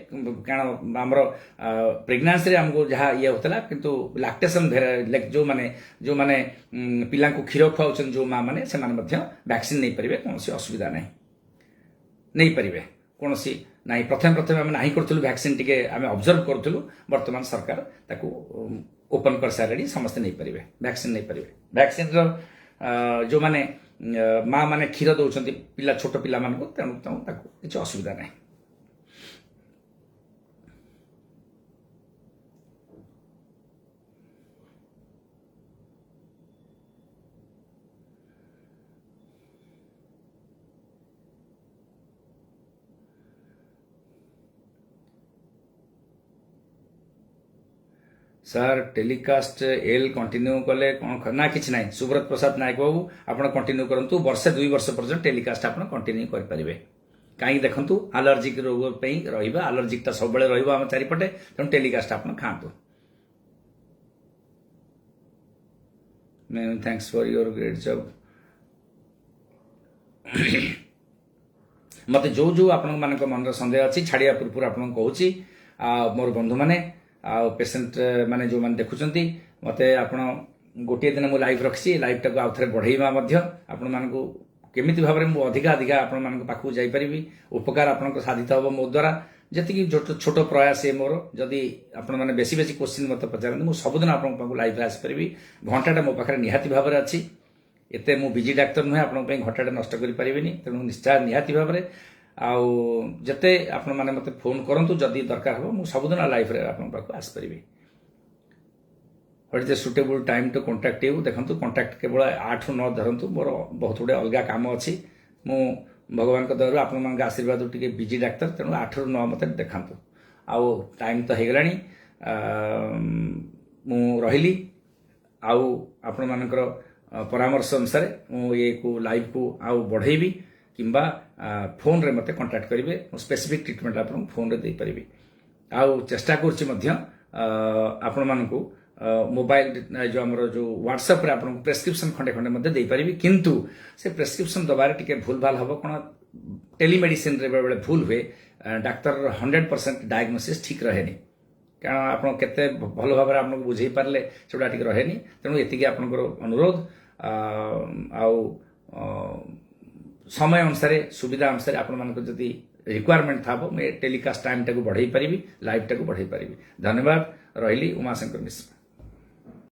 कारण आमर प्रेगनेंसी आमको जहाँ ये होता किंतु लैक्टेशन जो माने पिला क्षीर खुआउन जो माँ मैंने से वैक्सीन नहीं पारे कौन असुविधा नहीं पारे कौन ना प्रथम आम ना करूँ वैक्सीन टी आम ऑब्जर्व करूँ बर्तमान सरकार ताकू ओपन कर सारे समस्ते नहीं पारे वैक्सीन नहीं पारे वैक्सीन जो माने माँ मैंने क्षीर दौरान पिला छोट पिला मानक तेणु किसी असुविधा नहीं सर टेलीकास्ट एल कंटिन्यू कले कौन ना कि ना सुब्रत प्रसाद नायक बाबू आप कंटिन्यू करूँ वर्षे 2 वर्ष पर्यटन टेलीकास्ट आप कंटिन्यू करेंगे कहीं देखु आलर्जिक रोग रहा आलर्जिकटा सब रहा चारिपटे तेणु टेलीकास्ट आप खातु ma'am thanks for your great job मत जो जो आपण मान मन सन्देह अच्छी छाड़िया पूर्व आपको कहूँ मोर बंधु मैंने पेसेंट माने जो मैंने देखुंट मत आप गोटे दिन मुझे लाइव रखी लाइव टाक आउ थे बढ़ेवा आपण मानक केमिति भाव में अधिका अधिका आपण मान पाखु जाई परिबी उपकार आपन साधित हम मो द्वारा जति छोट प्रयास है मोर जदि आपण मैंने बेसी बेसी क्वेश्चन मत पचारते मुझे सबुदिन आपको लाइव आसपारि घंटाटा मो पाखे निहाती भाव में अच्छी एते मु बिजी डाक्तर नुहे आपण घंटाटा नष्ट करें तेणु निश्चय निहाती भाव में आउ जते आपण मैंने मत फोन करूँ जदि दरकार हो मुझे सबुदिन लाइव आपन पाखु आसपारि what is the suitable time to contact you देखो कॉन्टैक्ट केवल 8 9 धरतु मोर बहुत गुड़े अलग काम अच्छी मु भगवान दयारू आपण आशीर्वाद टी बिजी डाक्तर तेणु 8 ରୁ 9 मत देखा आउ टाइम तो हो गलानी मु रही आउ आपण मानकर परामर्श अनुसार मु ये को लाइव को आउ बढ़ेबी किंबा फोन रे मते कांटेक्ट करेंगे स्पेसिफिक ट्रीटमेंट आपन फोन रे दे परिबी आउ चेष्टा करछि मध्य आपण मानकू मोबाइल जो आमर जो व्हाट्सएप रे आपन प्रेस्क्रिप्शन खंडे खंडे मध्य दे परिबी किंतु से प्रेस्क्रिप्शन दबारे टिके भूल भाल हबो कोन टेलीमेडिसिन रे बेले भूल हुए डाक्टर 100% डायग्नोसिस ठीक रहेनी कारण आपन केते भलो भाबरे आपन बुझेई पारले सेटा ठीक रहेनी तेणु एतिके आपनकर अनुरोध आउ समय अनुसार सुविधा अनुसार आपण मानक जदि रिक्वायरमेंट थाबो मैं टेलीकास्ट टाइम टाको बढ़ाई पारिबी लाइव टाको बढ़ाई पारिबी धन्यवाद रहिली उमाशंकर मिश्र।